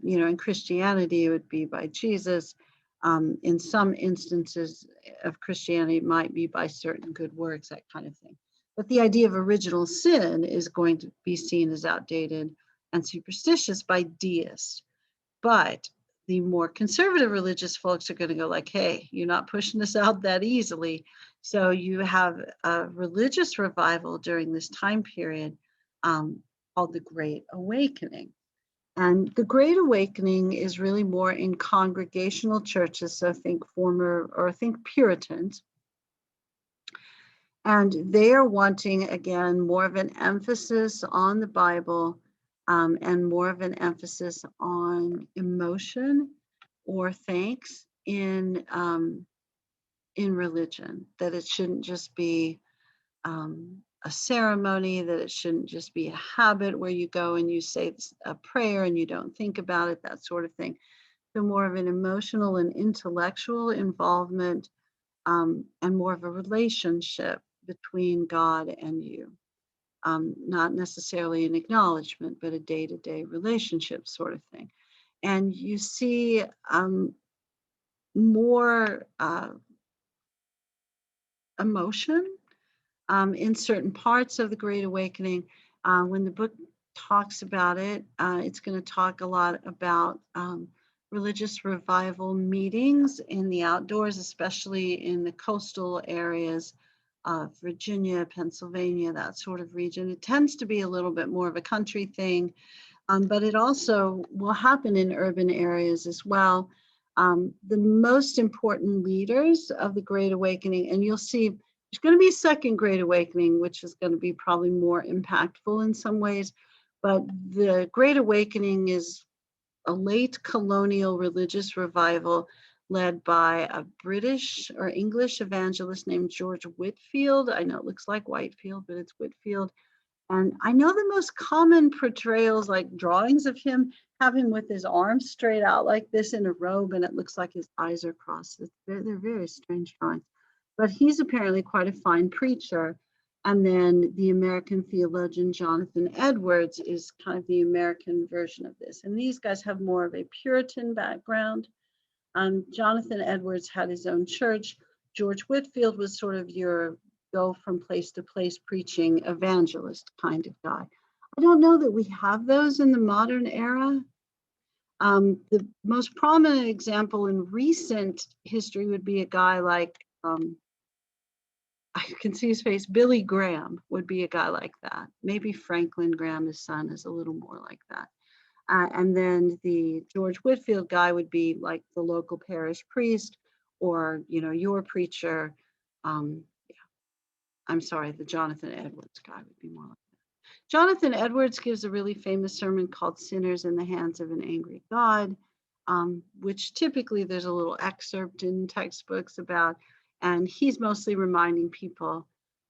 In Christianity, it would be by Jesus. In some instances of Christianity, it might be by certain good works, that kind of thing. But the idea of original sin is going to be seen as outdated and superstitious by deists. But the more conservative religious folks are going to go like, hey, you're not pushing this out that easily. So you have a religious revival during this time period called the Great Awakening. And the Great Awakening is really more in congregational churches. So think Puritans. And they are wanting, again, more of an emphasis on the Bible and more of an emphasis on emotion or thanks in religion, that it shouldn't just be a ceremony, that it shouldn't just be a habit where you go and you say a prayer and you don't think about it, that sort of thing. So more of an emotional and intellectual involvement and more of a relationship between God and you. Not necessarily an acknowledgement, but a day-to-day relationship sort of thing. And you see more emotion in certain parts of the Great Awakening. When the book talks about it, it's going to talk a lot about religious revival meetings in the outdoors, especially in the coastal areas of Virginia, Pennsylvania, that sort of region. It tends to be a little bit more of a country thing, but it also will happen in urban areas as well. The most important leaders of the Great Awakening, and you'll see there's going to be a second Great Awakening, which is going to be probably more impactful in some ways, but the Great Awakening is a late colonial religious revival led by a British or English evangelist named George Whitefield. I know it looks like Whitefield, but it's Whitefield. And I know the most common portrayals, like drawings of him, have him with his arms straight out like this in a robe, and it looks like his eyes are crossed. They're very strange drawings. But he's apparently quite a fine preacher. And then the American theologian Jonathan Edwards is kind of the American version of this. And these guys have more of a Puritan background. Jonathan Edwards had his own church. George Whitefield was sort of your go from place to place preaching evangelist kind of guy. I don't know that we have those in the modern era. The most prominent example in recent history would be a guy like, I can see his face, Billy Graham would be a guy like that. Maybe Franklin Graham, his son, is a little more like that. And then the George Whitefield guy would be like the local parish priest, or, you know, your preacher. Yeah, I'm sorry, the Jonathan Edwards guy would be more like that. Jonathan Edwards gives a really famous sermon called Sinners in the Hands of an Angry God, which typically there's a little excerpt in textbooks about, and he's mostly reminding people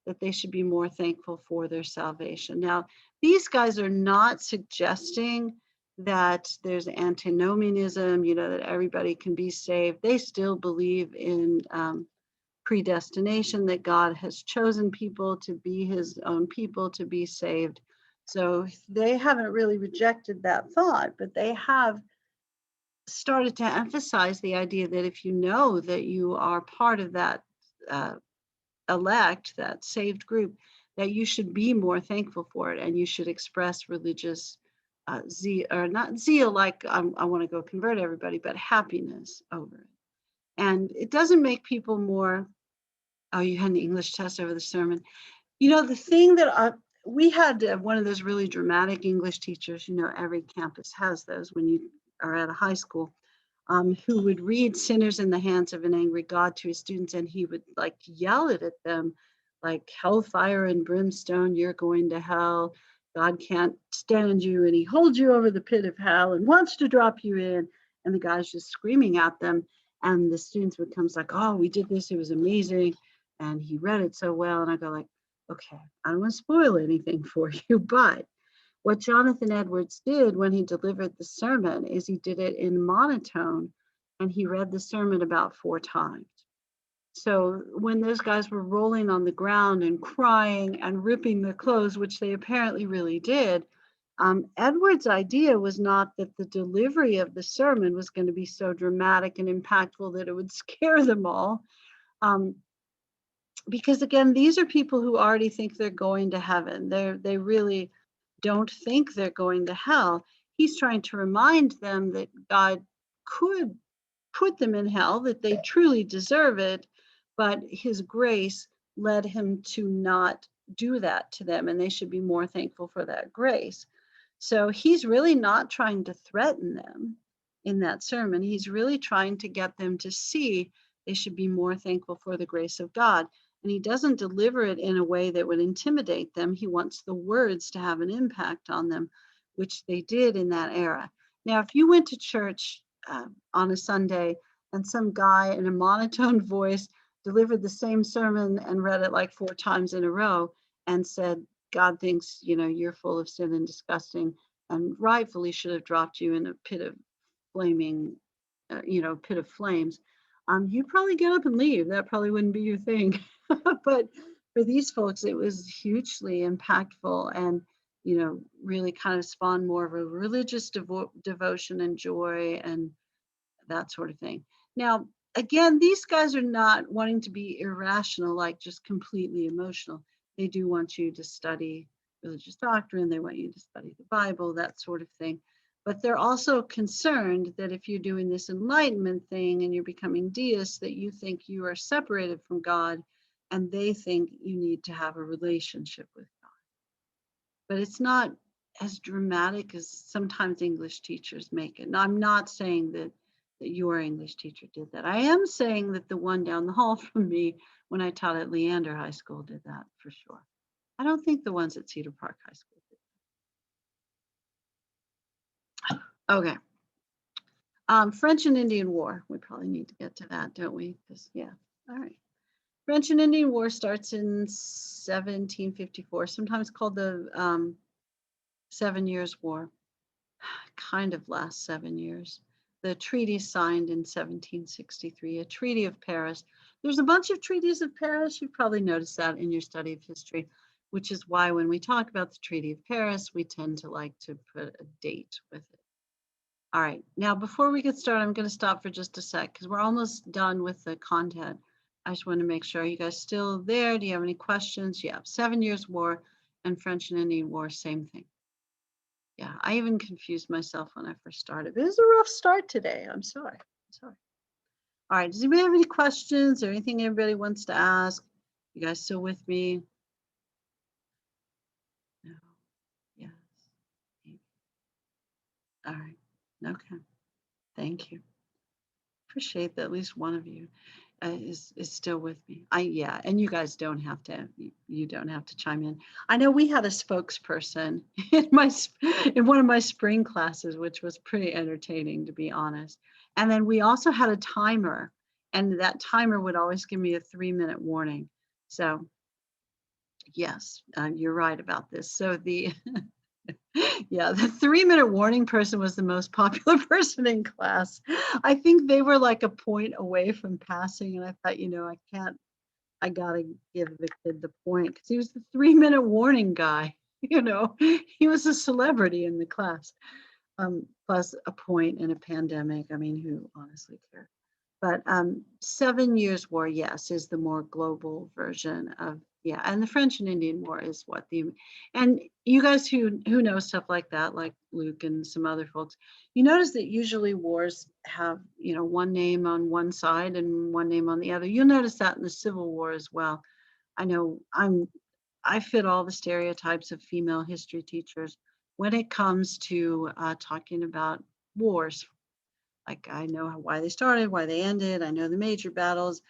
that they should be more thankful for their salvation. Now, these guys are not suggesting that there's antinomianism, you know, that everybody can be saved. They still believe in predestination, that God has chosen people to be his own people, to be saved. So they haven't really rejected that thought, but they have started to emphasize the idea that if you know that you are part of that elect, that saved group, that you should be more thankful for it, and you should express religious zeal, or not zeal like I want to go convert everybody, but happiness over it. And it doesn't make people more, oh, you had an English test over the sermon. You know, the thing that we had one of those really dramatic English teachers, you know, every campus has those when you are at a high school, who would read Sinners in the Hands of an Angry God to his students, and he would like yell it at them, like hellfire and brimstone, you're going to hell. God can't stand you, and he holds you over the pit of hell and wants to drop you in. And the guy's just screaming at them. And the students would come like, oh, we did this, it was amazing. And he read it so well. And I go like, okay, I don't want to spoil anything for you, but what Jonathan Edwards did when he delivered the sermon is he did it in monotone, and he read the sermon about 4 times. So when those guys were rolling on the ground and crying and ripping their clothes, which they apparently really did, Edwards' idea was not that the delivery of the sermon was going to be so dramatic and impactful that it would scare them all. Because again, these are people who already think they're going to heaven. They really don't think they're going to hell. He's trying to remind them that God could put them in hell, that they truly deserve it, but his grace led him to not do that to them, and they should be more thankful for that grace. So he's really not trying to threaten them in that sermon. He's really trying to get them to see they should be more thankful for the grace of God. And he doesn't deliver it in a way that would intimidate them. He wants the words to have an impact on them, which they did in that era. Now, if you went to church on a Sunday and some guy in a monotone voice delivered the same sermon and read it like 4 times in a row and said, God thinks, you know, you're full of sin and disgusting, and rightfully should have dropped you in a pit of flaming, pit of flames, you'd probably get up and leave. That probably wouldn't be your thing. But for these folks, it was hugely impactful, and, you know, really kind of spawned more of a religious devotion and joy and that sort of thing. Now, again, these guys are not wanting to be irrational, like just completely emotional. They do want you to study religious doctrine. They want you to study the Bible, that sort of thing. But they're also concerned that if you're doing this enlightenment thing and you're becoming deists, that you think you are separated from God, and they think you need to have a relationship with God. But it's not as dramatic as sometimes English teachers make it. Now, I'm not saying that your English teacher did that. I am saying that the one down the hall from me when I taught at Leander High School did that for sure. I don't think the ones at Cedar Park High School did. Okay. French and Indian War. We probably need to get to that, don't we? Because, yeah. All right. French and Indian War starts in 1754, sometimes called the 7 Years' War. Kind of lasts 7 years. The treaty signed in 1763, a Treaty of Paris. There's a bunch of treaties of Paris. You've probably noticed that in your study of history, which is why when we talk about the Treaty of Paris, we tend to like to put a date with it. All right, now before we get started, I'm going to stop for just a sec because we're almost done with the content. I just want to make sure, are you guys still there? Do you have any questions? Yeah, 7 Years' War and French and Indian War, same thing. Yeah, I even confused myself when I first started. It was a rough start today. I'm sorry. All right, does anybody have any questions or anything anybody wants to ask? You guys still with me? No. Yes. Maybe. All right. Okay. Thank you. Appreciate that at least one of you is still with me. Yeah, and you guys don't have to. You don't have to chime in. I know we had a spokesperson in one of my spring classes, which was pretty entertaining, to be honest. And then we also had a timer, and that timer would always give me a 3-minute warning. So yes, you're right about this. So the yeah, the 3-minute warning person was the most popular person in class. I think they were like a point away from passing, and I thought, I gotta give the kid the point because he was the 3-minute warning guy. He was a celebrity in the class. Plus a point in a pandemic. I mean, who honestly cares? But 7 Years' War, yes, is the more global version of, yeah. And the French and Indian War is and you guys who know stuff like that, like Luke and some other folks, you notice that usually wars have, one name on one side and one name on the other. You'll notice that in the Civil War as well. I know I fit all the stereotypes of female history teachers when it comes to talking about wars. Like I know why they started, why they ended. I know the major battles.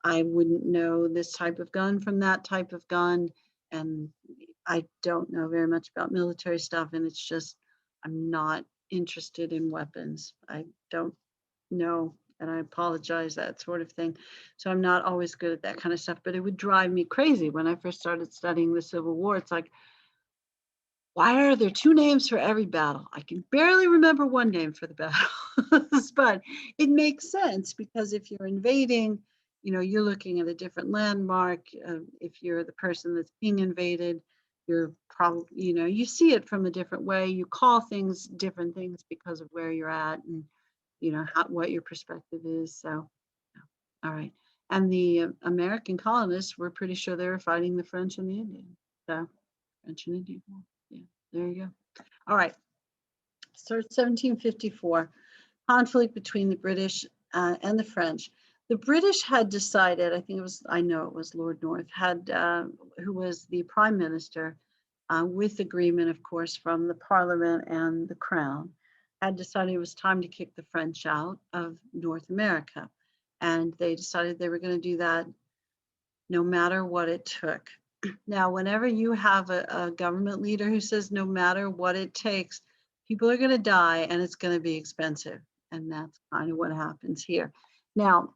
I wouldn't know this type of gun from that type of gun. And I don't know very much about military stuff. And it's just, I'm not interested in weapons. I don't know. And I apologize, that sort of thing. So I'm not always good at that kind of stuff. But it would drive me crazy when I first started studying the Civil War. It's like, why are there 2 names for every battle? I can barely remember one name for the battles, but it makes sense because if you're invading, you're looking at a different landmark. If you're the person that's being invaded, you're probably, you see it from a different way. You call things different things because of where you're at and, what your perspective is. So, all right. And the American colonists were pretty sure they were fighting the French and the Indians. So, French and Indian War. Yeah, there you go. All right. So 1754, conflict between the British and the French. The British had decided, I know it was Lord North, who was the prime minister, with agreement, of course, from the Parliament and the Crown, had decided it was time to kick the French out of North America. And they decided they were going to do that no matter what it took. Now, whenever you have a government leader who says no matter what it takes, people are going to die and it's going to be expensive. And that's kind of what happens here. Now,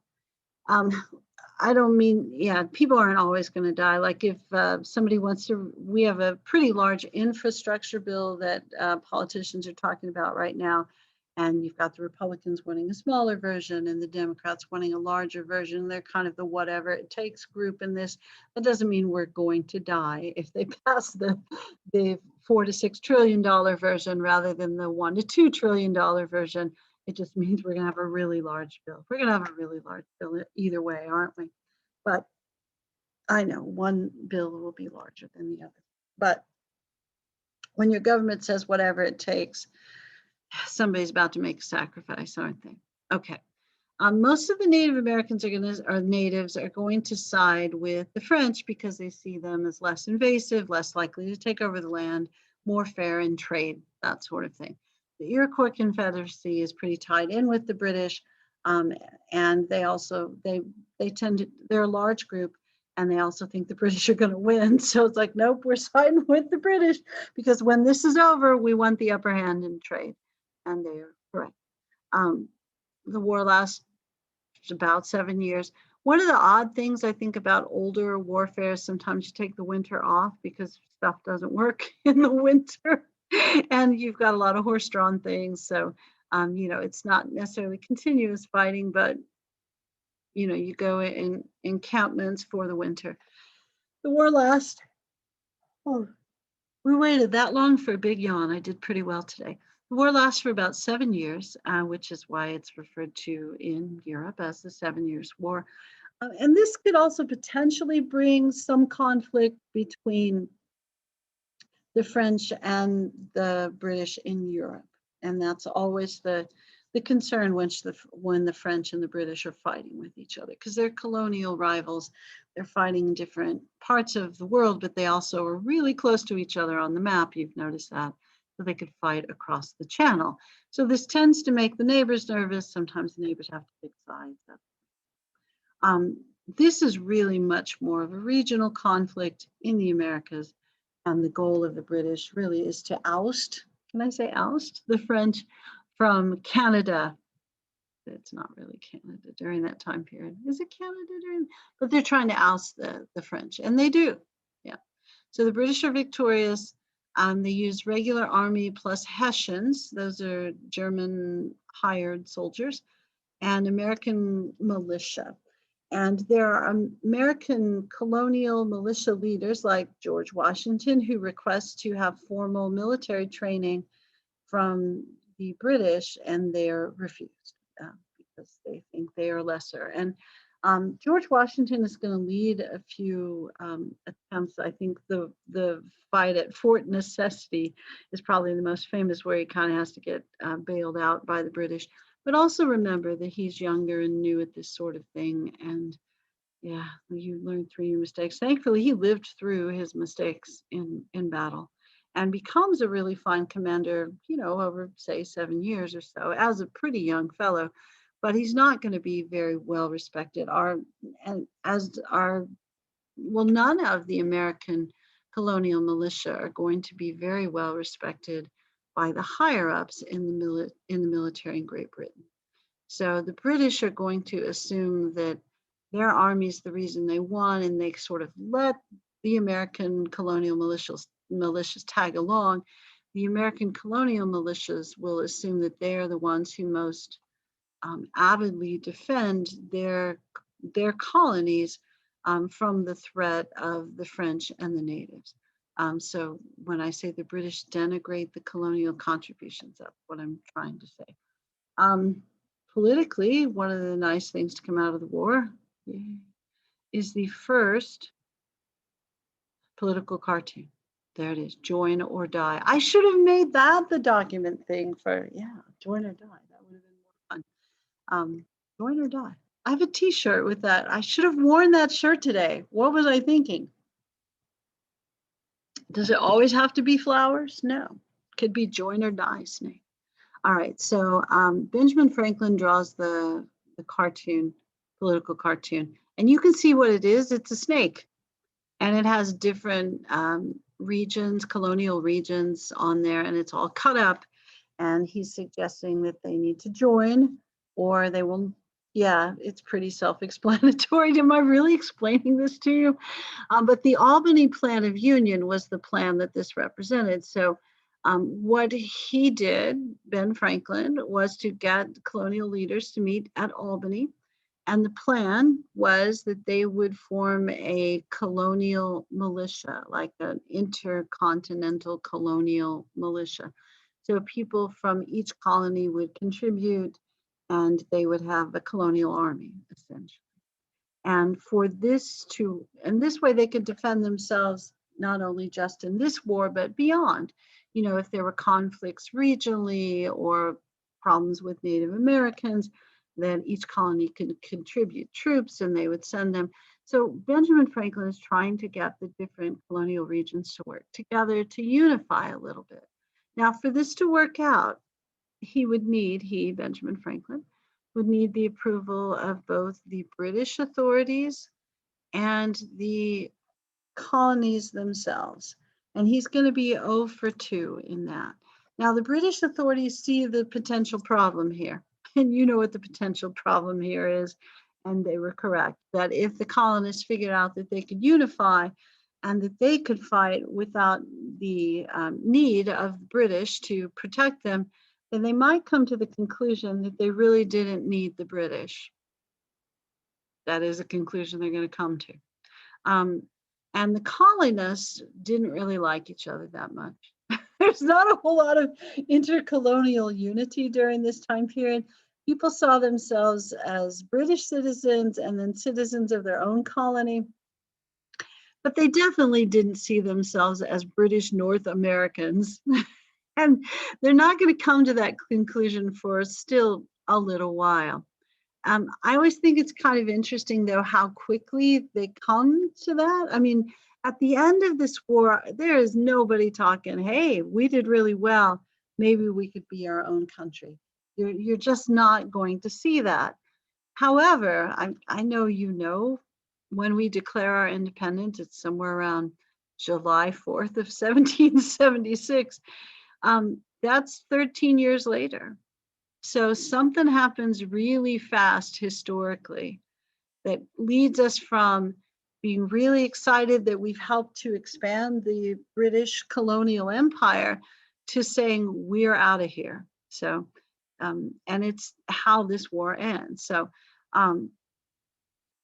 I don't mean, people aren't always going to die. Like if somebody we have a pretty large infrastructure bill that politicians are talking about right now. And you've got the Republicans wanting a smaller version and the Democrats wanting a larger version. They're kind of the whatever it takes group in this. That doesn't mean we're going to die if they pass the $4 to $6 trillion version rather than the $1 to $2 trillion version. It just means we're going to have a really large bill. We're going to have a really large bill either way, aren't we? But I know one bill will be larger than the other. But when your government says whatever it takes, Somebody's about to make a sacrifice, aren't they? Okay. Most of the Native Americans natives are going to side with the French because they see them as less invasive, less likely to take over the land, more fair in trade, that sort of thing. The Iroquois Confederacy is pretty tied in with the British, and they also they're a large group, and they also think the British are going to win. So it's like, nope, we're siding with the British because when this is over, we want the upper hand in trade, and they are correct. The war lasts about 7 years. One of the odd things I think about older warfare, sometimes you take the winter off because stuff doesn't work in the winter and you've got a lot of horse-drawn things. So, it's not necessarily continuous fighting, but, you go in encampments for the winter. The war lasts, oh, we waited that long for a big yawn. I did pretty well today. The war lasts for about 7 years, which is why it's referred to in Europe as the 7 Years' War. And this could also potentially bring some conflict between the French and the British in Europe. And that's always the concern when the French and the British are fighting with each other, because they're colonial rivals. They're fighting in different parts of the world, but they also are really close to each other on the map. You've noticed that. So they could fight across the channel. So this tends to make the neighbors nervous. Sometimes the neighbors have to pick sides. This is really much more of a regional conflict in the Americas. And the goal of the British really is to oust, can I say oust, the French from Canada. It's not really Canada during that time period. Is it Canada during? But they're trying to oust the French, and they do. Yeah. So the British are victorious. They use regular army plus Hessians. Those are German hired soldiers, and American militia. And there are American colonial militia leaders like George Washington who request to have formal military training from the British, and they're refused because they think they are lesser. And George Washington is going to lead a few attempts. I think the fight at Fort Necessity is probably the most famous, where he kind of has to get bailed out by the British. But also remember that he's younger and new at this sort of thing. And yeah, you learn through your mistakes. Thankfully, he lived through his mistakes in battle and becomes a really fine commander, over, say, 7 years or so, as a pretty young fellow. But he's not going to be very well respected. None of the American colonial militia are going to be very well respected by the higher ups in the military in Great Britain. So the British are going to assume that their army is the reason they won, and they sort of let the American colonial militias tag along. The American colonial militias will assume that they are the ones who most avidly defend their colonies from the threat of the French and the natives. So when I say the British denigrate the colonial contributions, that's what I'm trying to say. Politically, one of the nice things to come out of the war is the first political cartoon. There it is, Join or Die. I should have made that the document thing for, Join or Die. That would have been more fun. Join or Die. I have a t-shirt with that. I should have worn that shirt today. What was I thinking? Does it always have to be flowers? No, could be Join or Die snake. All right, so Benjamin Franklin draws the cartoon, political cartoon, and you can see what it is. It's a snake, and it has different regions, colonial regions on there, and it's all cut up, and he's suggesting that they need to join or they will. Yeah, it's pretty self-explanatory. Am I really explaining this to you? But the Albany Plan of Union was the plan that this represented. So what he did, Ben Franklin, was to get colonial leaders to meet at Albany. And the plan was that they would form a colonial militia, like an intercontinental colonial militia. So people from each colony would contribute, and they would have a colonial army, essentially. And this way they could defend themselves, not only just in this war, but beyond. if there were conflicts regionally or problems with Native Americans, then each colony could contribute troops and they would send them. So Benjamin Franklin is trying to get the different colonial regions to work together to unify a little bit. Now, for this to work out, Benjamin Franklin, would need the approval of both the British authorities and the colonies themselves. And he's going to be 0 for 2 in that. Now, the British authorities see the potential problem here. And you know what the potential problem here is. And they were correct, that if the colonists figured out that they could unify and that they could fight without the need of the British to protect them, then they might come to the conclusion that they really didn't need the British. That is a conclusion they're going to come to. And the colonists didn't really like each other that much. There's not a whole lot of intercolonial unity during this time period. People saw themselves as British citizens and then citizens of their own colony. But they definitely didn't see themselves as British North Americans. And they're not going to come to that conclusion for still a little while. I always think it's kind of interesting, though, how quickly they come to that. I mean, at the end of this war, there is nobody talking, hey, we did really well. Maybe we could be our own country. You're just not going to see that. However, I know when we declare our independence, it's somewhere around July 4th of 1776. That's 13 years later. So something happens really fast historically that leads us from being really excited that we've helped to expand the British colonial empire to saying we're out of here. So, and it's how this war ends. So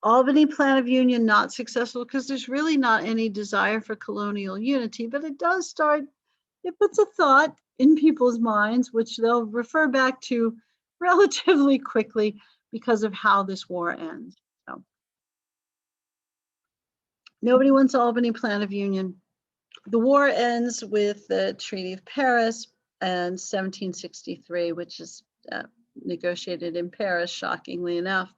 Albany Plan of Union, not successful because there's really not any desire for colonial unity, but it puts a thought in people's minds, which they'll refer back to relatively quickly because of how this war ends. So, nobody wants Albany Plan of Union. The war ends with the Treaty of Paris in 1763, which is negotiated in Paris, shockingly enough.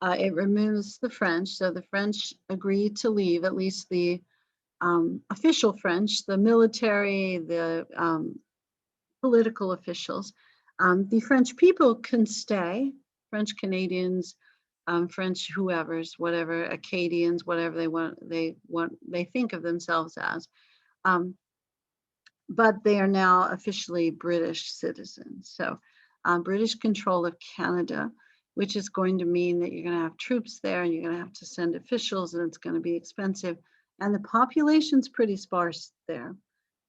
It removes the French, so the French agreed to leave, at least the official French, the military, the political officials. The French people can stay, French Canadians, French whoever's, whatever, Acadians, whatever they think of themselves as. But they are now officially British citizens. So British control of Canada, which is going to mean that you're going to have troops there and you're going to have to send officials and it's going to be expensive. And the population's pretty sparse there,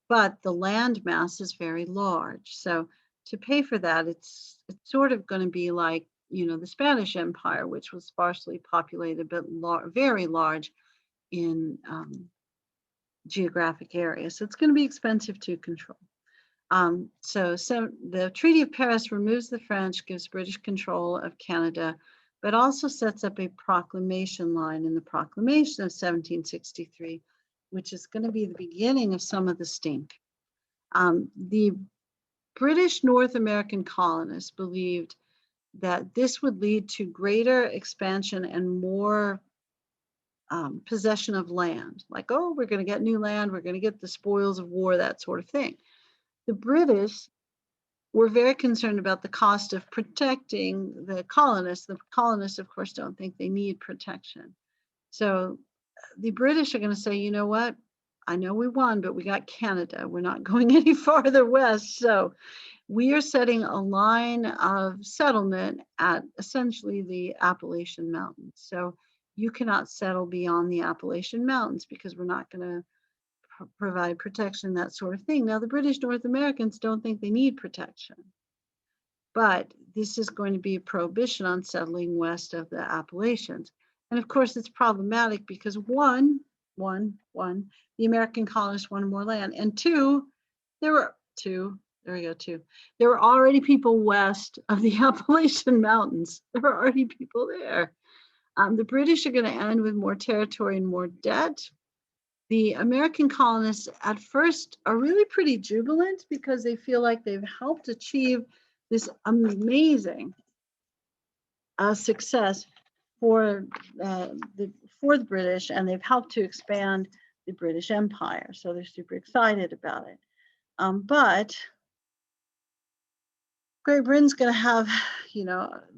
but the land mass is very large. So to pay for that, it's sort of going to be like, the Spanish Empire, which was sparsely populated, but very large in geographic areas. So it's going to be expensive to control. So the Treaty of Paris removes the French, gives British control of Canada, but also sets up a proclamation line in the Proclamation of 1763, which is going to be the beginning of some of the stink. The British North American colonists believed that this would lead to greater expansion and more possession of land. Like, oh, we're going to get new land, we're going to get the spoils of war, that sort of thing. The British were very concerned about the cost of protecting the colonists. The colonists, of course, don't think they need protection. So the British are going to say, you know what? I know we won, but we got Canada. We're not going any farther west. So we are setting a line of settlement at essentially the Appalachian Mountains. So you cannot settle beyond the Appalachian Mountains because we're not going to provide protection, that sort of thing. Now, the British North Americans don't think they need protection, but this is going to be a prohibition on settling west of the Appalachians. And of course, it's problematic because one, the American colonists wanted more land, and two, there were already people west of the Appalachian Mountains. There were already people there. The British are going to end with more territory and more debt. the American colonists at first are really pretty jubilant because they feel like they've helped achieve this amazing success for the British, and they've helped to expand the British Empire. So they're super excited about it. But Great Britain's going to have,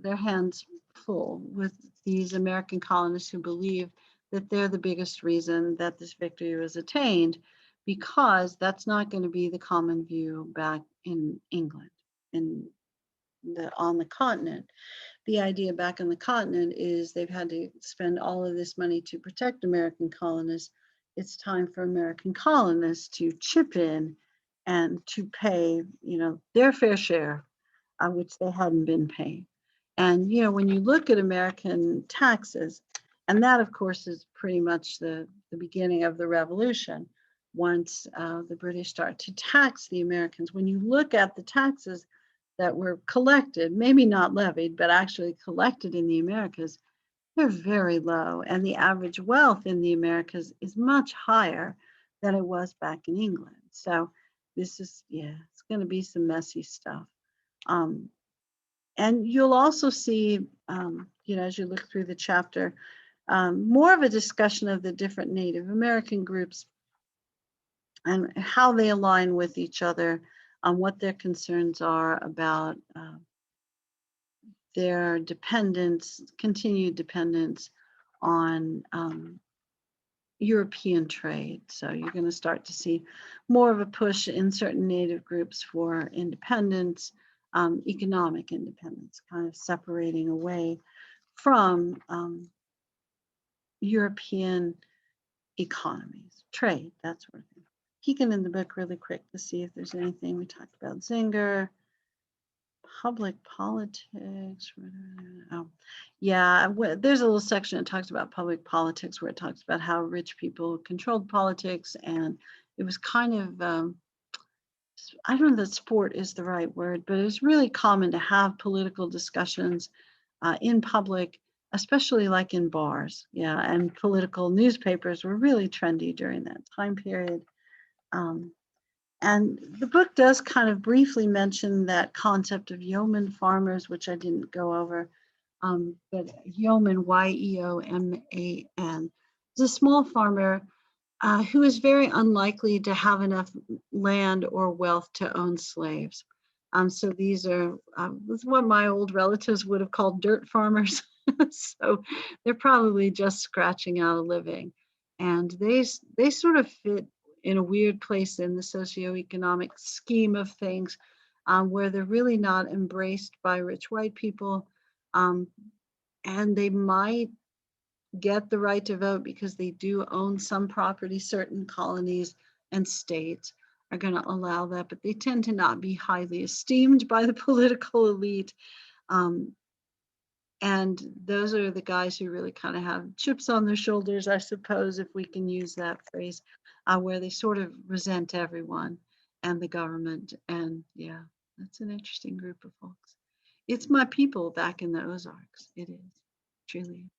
their hands full with these American colonists who believe that they're the biggest reason that this victory was attained, because that's not going to be the common view back in England, on the continent. The idea back on the continent is they've had to spend all of this money to protect American colonists. It's time for American colonists to chip in and to pay, their fair share, which they hadn't been paying. And, when you look at American taxes, and that, of course, is pretty much the beginning of the revolution, once the British start to tax the Americans. When you look at the taxes that were collected, maybe not levied, but actually collected in the Americas, they're very low. And the average wealth in the Americas is much higher than it was back in England. So this is, it's going to be some messy stuff. And you'll also see, as you look through the chapter, more of a discussion of the different Native American groups and how they align with each other, on what their concerns are about their continued dependence on European trade. So you're going to start to see more of a push in certain Native groups for independence, economic independence, kind of separating away from European economies, trade, that sort of thing. Peeking in the book really quick to see if there's anything. We talked about Zenger, public politics. Oh, yeah, there's a little section that talks about public politics where it talks about how rich people controlled politics, and it was kind of, I don't know that sport is the right word, but it was really common to have political discussions in public, especially like in bars. Yeah, and political newspapers were really trendy during that time period. And the book does kind of briefly mention that concept of yeoman farmers, which I didn't go over, but yeoman, Y-E-O-M-A-N, is a small farmer who is very unlikely to have enough land or wealth to own slaves. So these are what my old relatives would have called dirt farmers. So they're probably just scratching out a living. And they sort of fit in a weird place in the socioeconomic scheme of things, where they're really not embraced by rich white people. And they might get the right to vote because they do own some property. Certain colonies and states are going to allow that, but they tend to not be highly esteemed by the political elite. And those are the guys who really kind of have chips on their shoulders, I suppose, if we can use that phrase, where they sort of resent everyone and the government. And yeah, that's an interesting group of folks. It's my people back in the Ozarks. It is, truly.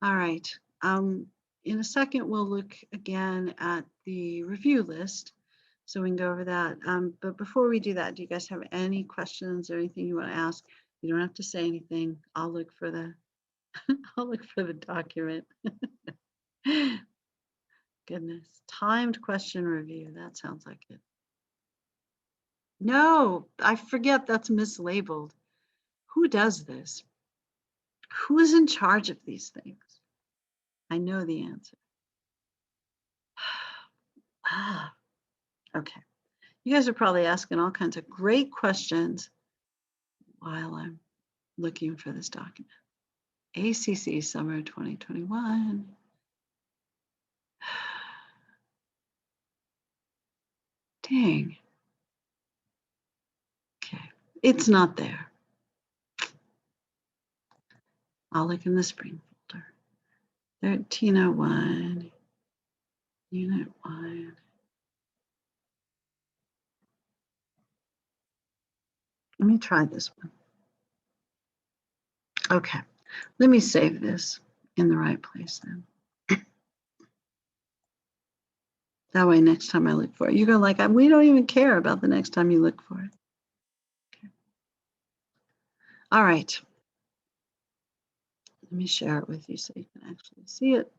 All right. In a second, we'll look again at the review list, so we can go over that. But before we do that, do you guys have any questions or anything you want to ask? You don't have to say anything. I'll look for the I'll look for the document. Goodness. Timed question review. That sounds like it. No, I forget, that's mislabeled. Who does this? Who is in charge of these things? I know the answer. Okay. You guys are probably asking all kinds of great questions while I'm looking for this document. ACC Summer 2021. Dang. Okay, it's not there. I'll look in the spring folder. 1301, Unit 1. Let me try this one. Okay, let me save this in the right place then. That way, next time I look for it, you're going to like, we don't even care about the next time you look for it. Okay. All right. Let me share it with you so you can actually see it.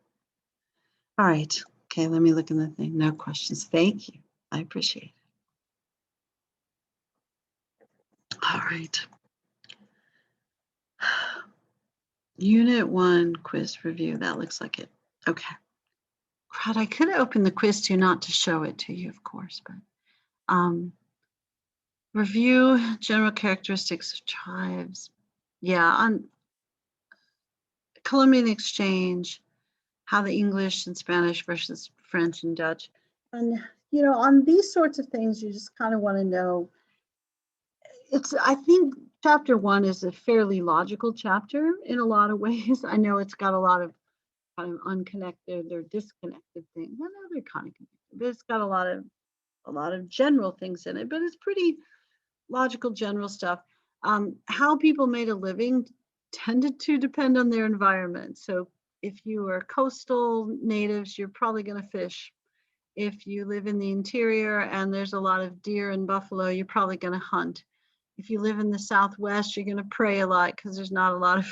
All right. Okay, let me look in the thing. No questions. Thank you. I appreciate it. All right. Unit 1 quiz review. That looks like it. Okay. Crud, I could open the quiz to you, not to show it to you, of course, but review general characteristics of tribes. Yeah, on Columbian exchange, how the English and Spanish versus French and Dutch. And, you know, on these sorts of things, you just kind of want to know. I think chapter 1 is a fairly logical chapter in a lot of ways. I know it's got a lot of kind of unconnected or disconnected things. I know they're kind of connected, but it's got a lot of general things in it, but it's pretty logical general stuff. How people made a living tended to depend on their environment. So if you are coastal natives, you're probably going to fish. If you live in the interior and there's a lot of deer and buffalo, you're probably going to hunt. If you live in the Southwest, you're going to pray a lot because there's not a lot of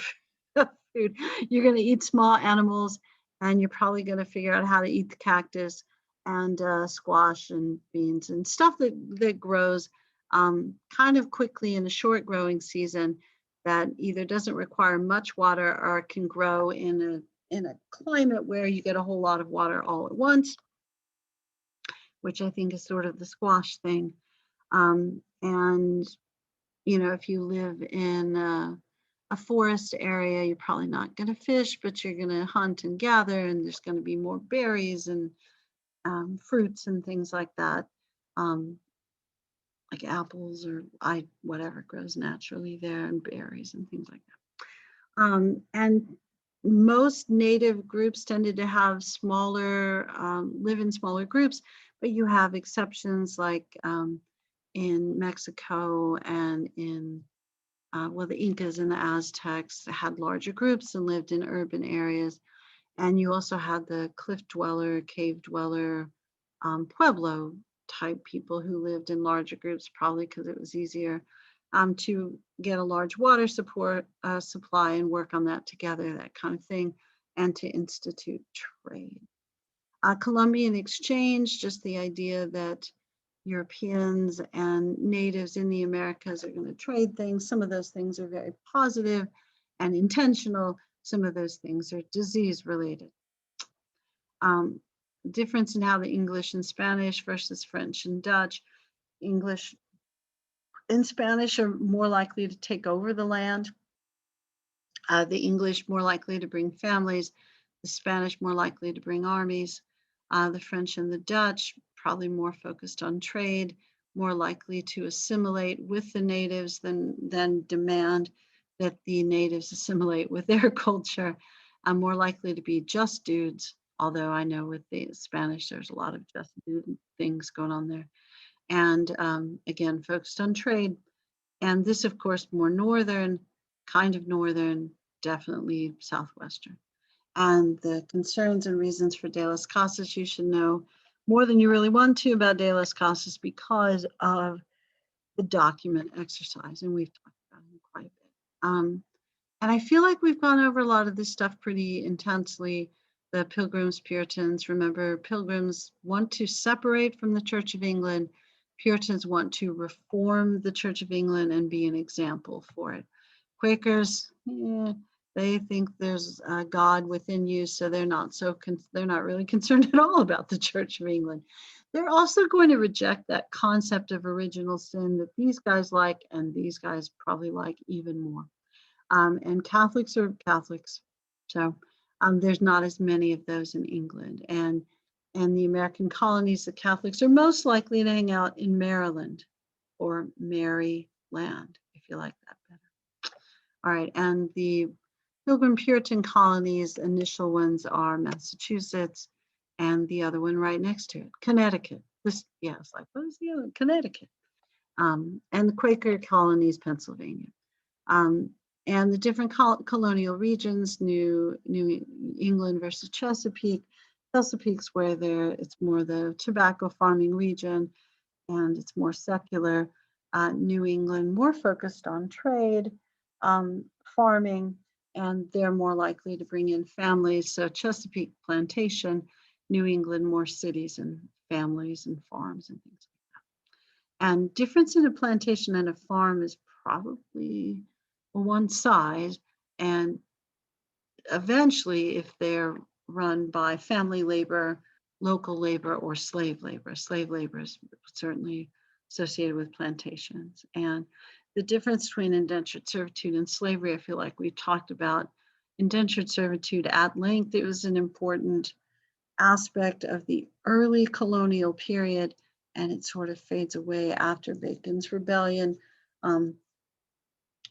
food. You're going to eat small animals, and you're probably going to figure out how to eat the cactus and squash and beans and stuff that grows kind of quickly in a short growing season that either doesn't require much water or can grow in a climate where you get a whole lot of water all at once, which I think is sort of the squash thing. And, you know, if you live in a forest area, you're probably not going to fish, but you're going to hunt and gather, and there's going to be more berries and fruits and things like that, like apples or whatever grows naturally there, and berries and things like that. And most native groups tended to have smaller, live in smaller groups, but you have exceptions like in Mexico and in, well, the Incas and the Aztecs had larger groups and lived in urban areas. And you also had the cliff dweller, cave dweller, Pueblo type people who lived in larger groups, probably because it was easier to get a large water supply and work on that together, that kind of thing, and to institute trade. Columbian exchange, just the idea that Europeans and natives in the Americas are going to trade things. Some of those things are very positive and intentional. Some of those things are disease related. Difference in how the English and Spanish versus French and Dutch. English and Spanish are more likely to take over the land. The English more likely to bring families. The Spanish more likely to bring armies. The French and the Dutch probably more focused on trade, more likely to assimilate with the natives than demand that the natives assimilate with their culture. More likely to be just dudes, although I know with the Spanish there's a lot of just dude things going on there. And again, focused on trade. And this, of course, more northern, kind of northern, definitely southwestern. And the concerns and reasons for De las Casas, you should know more than you really want to about De las Casas because of the document exercise. And we've talked about it quite a bit. And I feel like we've gone over a lot of this stuff pretty intensely. The Pilgrims, Puritans, remember, Pilgrims want to separate from the Church of England. Puritans want to reform the Church of England and be an example for it. Quakers, they think there's a God within you, so they're not really concerned at all about the Church of England. They're also going to reject that concept of original sin that these guys like, and these guys probably like even more. And Catholics are Catholics, so there's not as many of those in England. And the American colonies, the Catholics are most likely to hang out in Maryland or Maryland, if you like that better. All right, and the Pilgrim Puritan colonies, initial ones are Massachusetts, and the other one right next to it, Connecticut. It's like, what is the other? Connecticut. And the Quaker colonies, Pennsylvania. And the different colonial regions, New England versus Chesapeake, Chesapeake's where it's more the tobacco farming region, and it's more secular. New England, more focused on trade, farming, and they're more likely to bring in families. So Chesapeake plantation, New England, more cities and families and farms and things like that. And difference in a plantation and a farm is probably one size. And eventually, if they're run by family labor, local labor, or slave labor is certainly associated with plantations. And the difference between indentured servitude and slavery, I feel like we talked about indentured servitude at length. It was an important aspect of the early colonial period, and it sort of fades away after Bacon's Rebellion.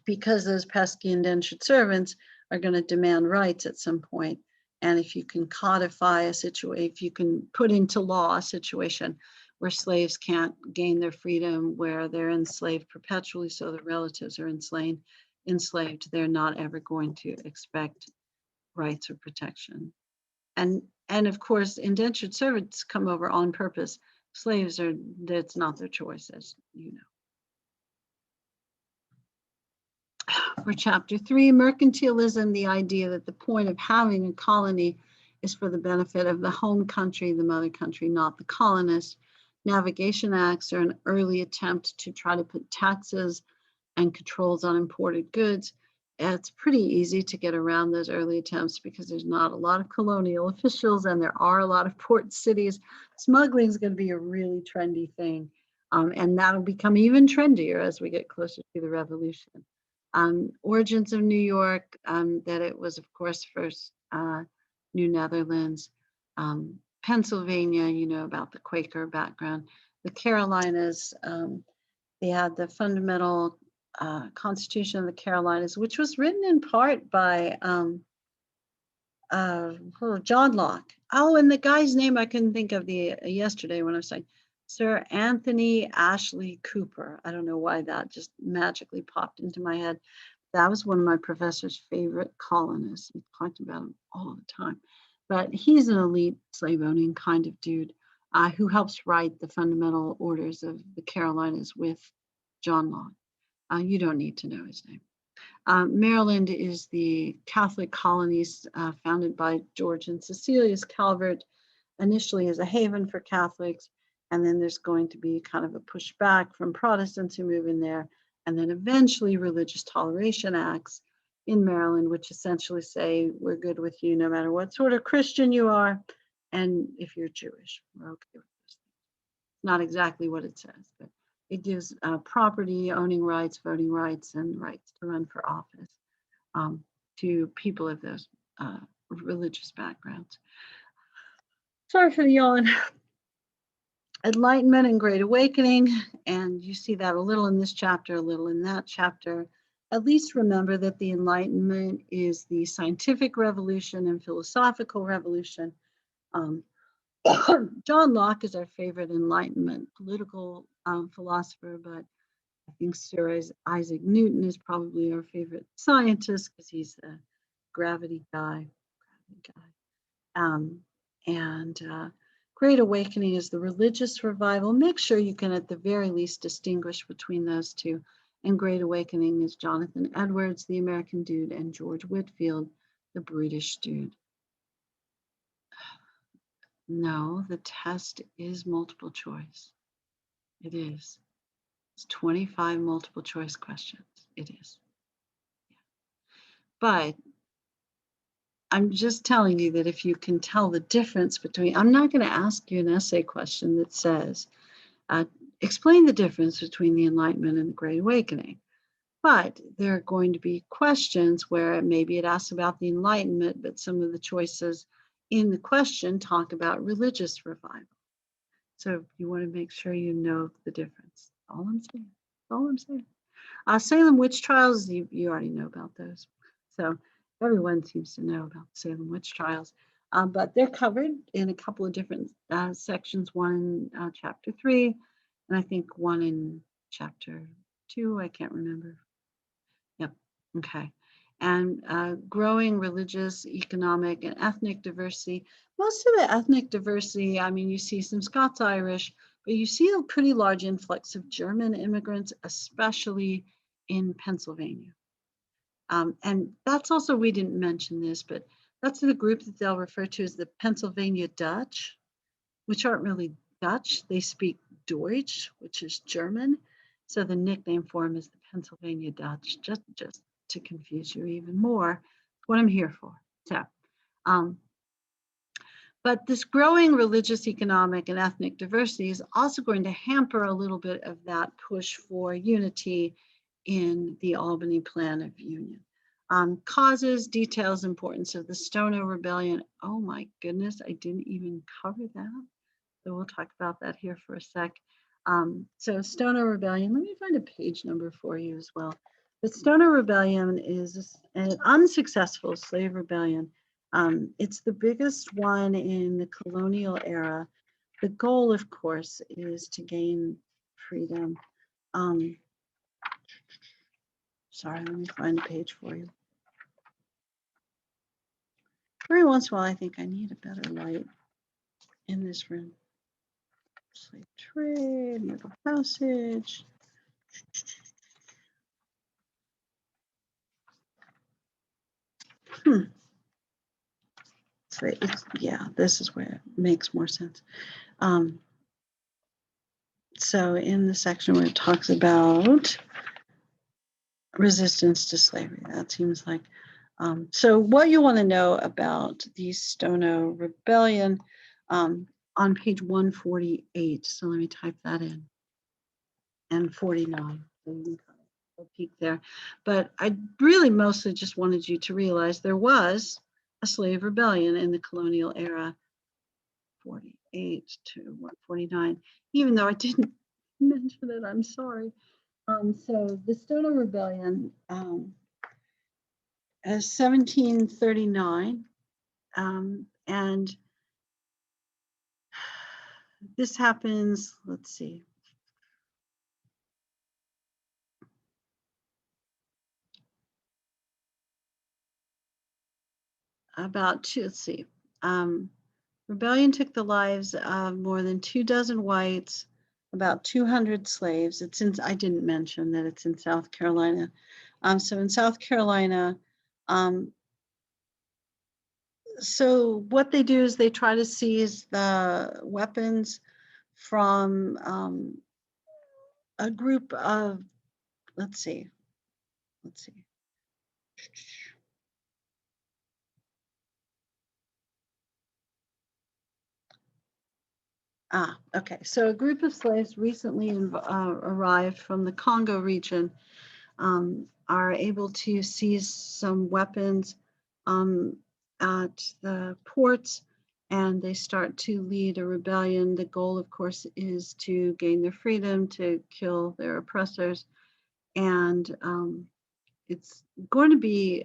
Because those pesky indentured servants are going to demand rights at some point. And if you can codify a situation, if you can put into law a situation where slaves can't gain their freedom, where they're enslaved perpetually, so their relatives are enslaved, they're not ever going to expect rights or protection. And of course, indentured servants come over on purpose. Slaves that's not their choice, as you know. For chapter 3, mercantilism, the idea that the point of having a colony is for the benefit of the home country, the mother country, not the colonists. Navigation acts are an early attempt to try to put taxes and controls on imported goods. It's pretty easy to get around those early attempts because there's not a lot of colonial officials and there are a lot of port cities. Smuggling is going to be a really trendy thing. And that'll become even trendier as we get closer to the revolution. Origins of New York, that it was, of course, first New Netherlands. Pennsylvania, you know about the Quaker background. The Carolinas, they had the fundamental Constitution of the Carolinas, which was written in part by John Locke. Oh, and the guy's name I couldn't think of yesterday when I was saying Sir Anthony Ashley Cooper. I don't know why that just magically popped into my head. That was one of my professor's favorite colonists. We talked about him all the time. But he's an elite slave owning kind of dude who helps write the fundamental orders of the Carolinas with John Locke. You don't need to know his name. Maryland is the Catholic colonies founded by George and Cecilius Calvert, initially as a haven for Catholics. And then there's going to be kind of a pushback from Protestants who move in there. And then eventually religious toleration acts in Maryland, which essentially say, we're good with you no matter what sort of Christian you are. And if you're Jewish, we're okay with this. Not exactly what it says, but it gives property, owning rights, voting rights, and rights to run for office to people of those religious backgrounds. Sorry for the yawn. Enlightenment and Great Awakening, and you see that a little in this chapter, a little in that chapter. At least remember that the Enlightenment is the scientific revolution and philosophical revolution. John Locke is our favorite Enlightenment political philosopher, but I think Sir Isaac Newton is probably our favorite scientist because he's the gravity guy. Great Awakening is the religious revival. Make sure you can at the very least distinguish between those two. And Great Awakening is Jonathan Edwards, the American dude, and George Whitefield, the British dude. No, the test is multiple choice. It is. It's 25 multiple choice questions. It is. Yeah. But I'm just telling you that if you can tell the difference between, I'm not going to ask you an essay question that says, explain the difference between the Enlightenment and the Great Awakening. But there are going to be questions where maybe it asks about the Enlightenment, but some of the choices in the question talk about religious revival. So you want to make sure you know the difference. All I'm saying. All I'm saying. Salem witch trials, you already know about those. So everyone seems to know about Salem witch trials, but they're covered in a couple of different sections, one in chapter 3, and I think one in chapter 2, I can't remember. Yep, okay. and growing religious, economic, and ethnic diversity. Most of the ethnic diversity, I mean, you see some Scots-Irish, but you see a pretty large influx of German immigrants, especially in Pennsylvania. And that's also, we didn't mention this, but that's the group that they'll refer to as the Pennsylvania Dutch, which aren't really Dutch. They speak Deutsch, which is German. So the nickname for them is the Pennsylvania Dutch, just to confuse you even more. What I'm here for. So, but this growing religious, economic, and ethnic diversity is also going to hamper a little bit of that push for unity in the Albany Plan of Union. Causes, details, importance of the Stono Rebellion. Oh my goodness, I didn't even cover that. So we'll talk about that here for a sec. So Stono Rebellion, let me find a page number for you as well. The Stono Rebellion is an unsuccessful slave rebellion. It's the biggest one in the colonial era. The goal, of course, is to gain freedom. Sorry, let me find a page for you. Every once in a while, I think I need a better light in this room. Slave trade, Middle Passage. So yeah, this is where it makes more sense. So in the section where it talks about resistance to slavery, that seems like, so what you want to know about the Stono Rebellion on page 148. So let me type that in, and 49. So you can kind of go peek there. But I really mostly just wanted you to realize there was a slave rebellion in the colonial era, 48 to 149, even though I didn't mention it, I'm sorry. So the Stono Rebellion, as 1739, and this happens, let's see. Rebellion took the lives of more than 24 whites, about 200 slaves. I didn't mention that it's in South Carolina. So in South Carolina, so what they do is they try to seize the weapons from a group of, let's see. Okay. So a group of slaves recently arrived from the Congo region are able to seize some weapons at the ports, and they start to lead a rebellion. The goal, of course, is to gain their freedom, to kill their oppressors, and it's going to be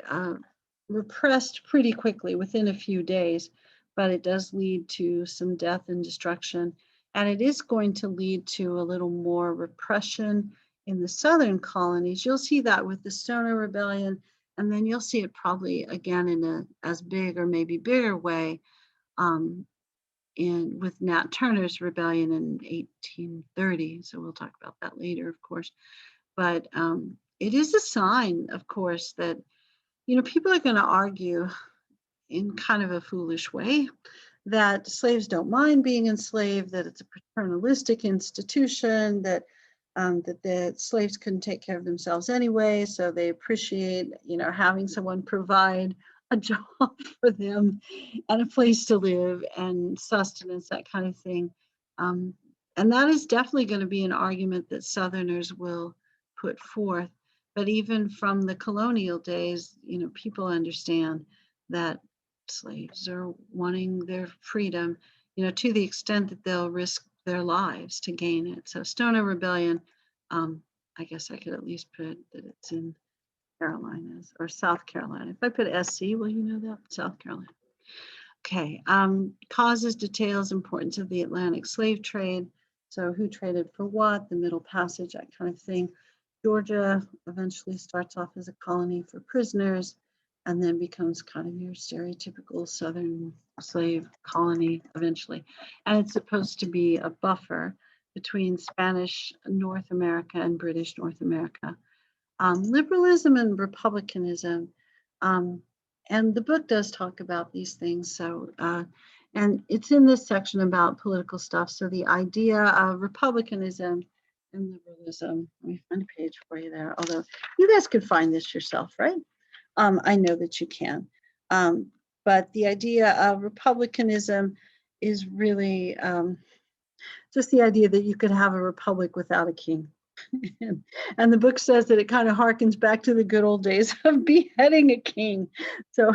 repressed pretty quickly within a few days, but it does lead to some death and destruction. And it is going to lead to a little more repression in the southern colonies. You'll see that with the Stono Rebellion, and then you'll see it probably again in a as big or maybe bigger way with Nat Turner's rebellion in 1830. So we'll talk about that later, of course. But it is a sign, of course, that people are going to argue in kind of a foolish way that slaves don't mind being enslaved, that it's a paternalistic institution, that the slaves couldn't take care of themselves anyway, so they appreciate, having someone provide a job for them and a place to live and sustenance, that kind of thing. And that is definitely going to be an argument that Southerners will put forth. But even from the colonial days, people understand that slaves are wanting their freedom, to the extent that they'll risk their lives to gain it. So Stono Rebellion, I guess I could at least put that it's in Carolinas or South Carolina. If I put SC, will you know that? South Carolina. Okay, causes, details, importance of the Atlantic slave trade. So who traded for what, the Middle Passage, that kind of thing. Georgia eventually starts off as a colony for prisoners. and then becomes kind of your stereotypical Southern slave colony eventually. And it's supposed to be a buffer between Spanish North America and British North America. Liberalism and republicanism, and the book does talk about these things. So, and it's in this section about political stuff. So the idea of republicanism and liberalism, let me find a page for you there, although you guys could find this yourself, right? I know that you can. But the idea of republicanism is really just the idea that you could have a republic without a king. And the book says that it kind of harkens back to the good old days of beheading a king. So,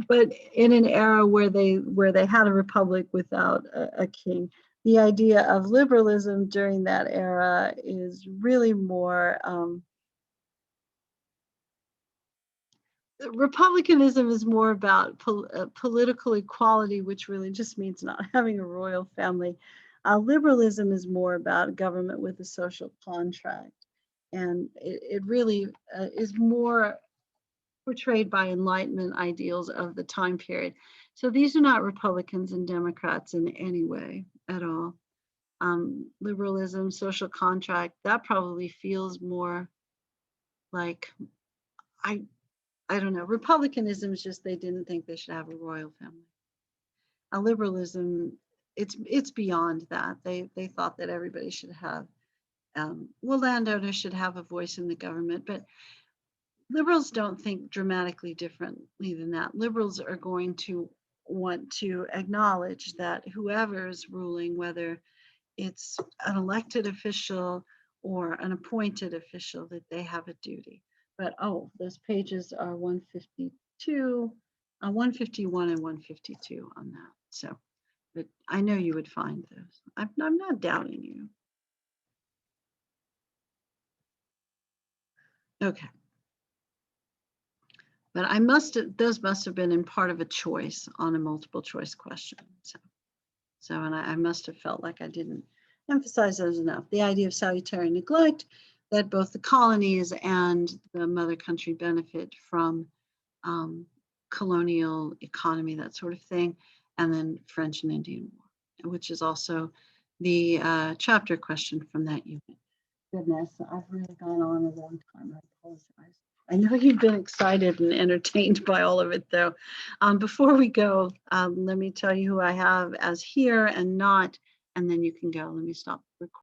but in an era where they had a republic without a king, the idea of liberalism during that era is really more. Republicanism is more about political equality, which really just means not having a royal family. Liberalism is more about government with a social contract. And it really is more portrayed by Enlightenment ideals of the time period. So these are not Republicans and Democrats in any way at all. Liberalism, social contract, that probably feels more like, I don't know. Republicanism is just they didn't think they should have a royal family. Liberalism, it's beyond that. They thought that everybody should have, well, landowners should have a voice in the government, but liberals don't think dramatically differently than that. Liberals are going to want to acknowledge that whoever is ruling, whether it's an elected official or an appointed official, that they have a duty. But oh, those pages are 152, 151 and 152 on that. So, but I know you would find those. I'm not doubting you. Okay. But those must have been in part of a choice on a multiple choice question. And I must have felt like I didn't emphasize those enough. The idea of salutary neglect, that both the colonies and the mother country benefit from colonial economy, that sort of thing, and then French and Indian War, which is also the chapter question from that unit. Goodness, I've really gone on a long time. I apologize. I know you've been excited and entertained by all of it, though. Before we go, let me tell you who I have as here and not, and then you can go. Let me stop recording.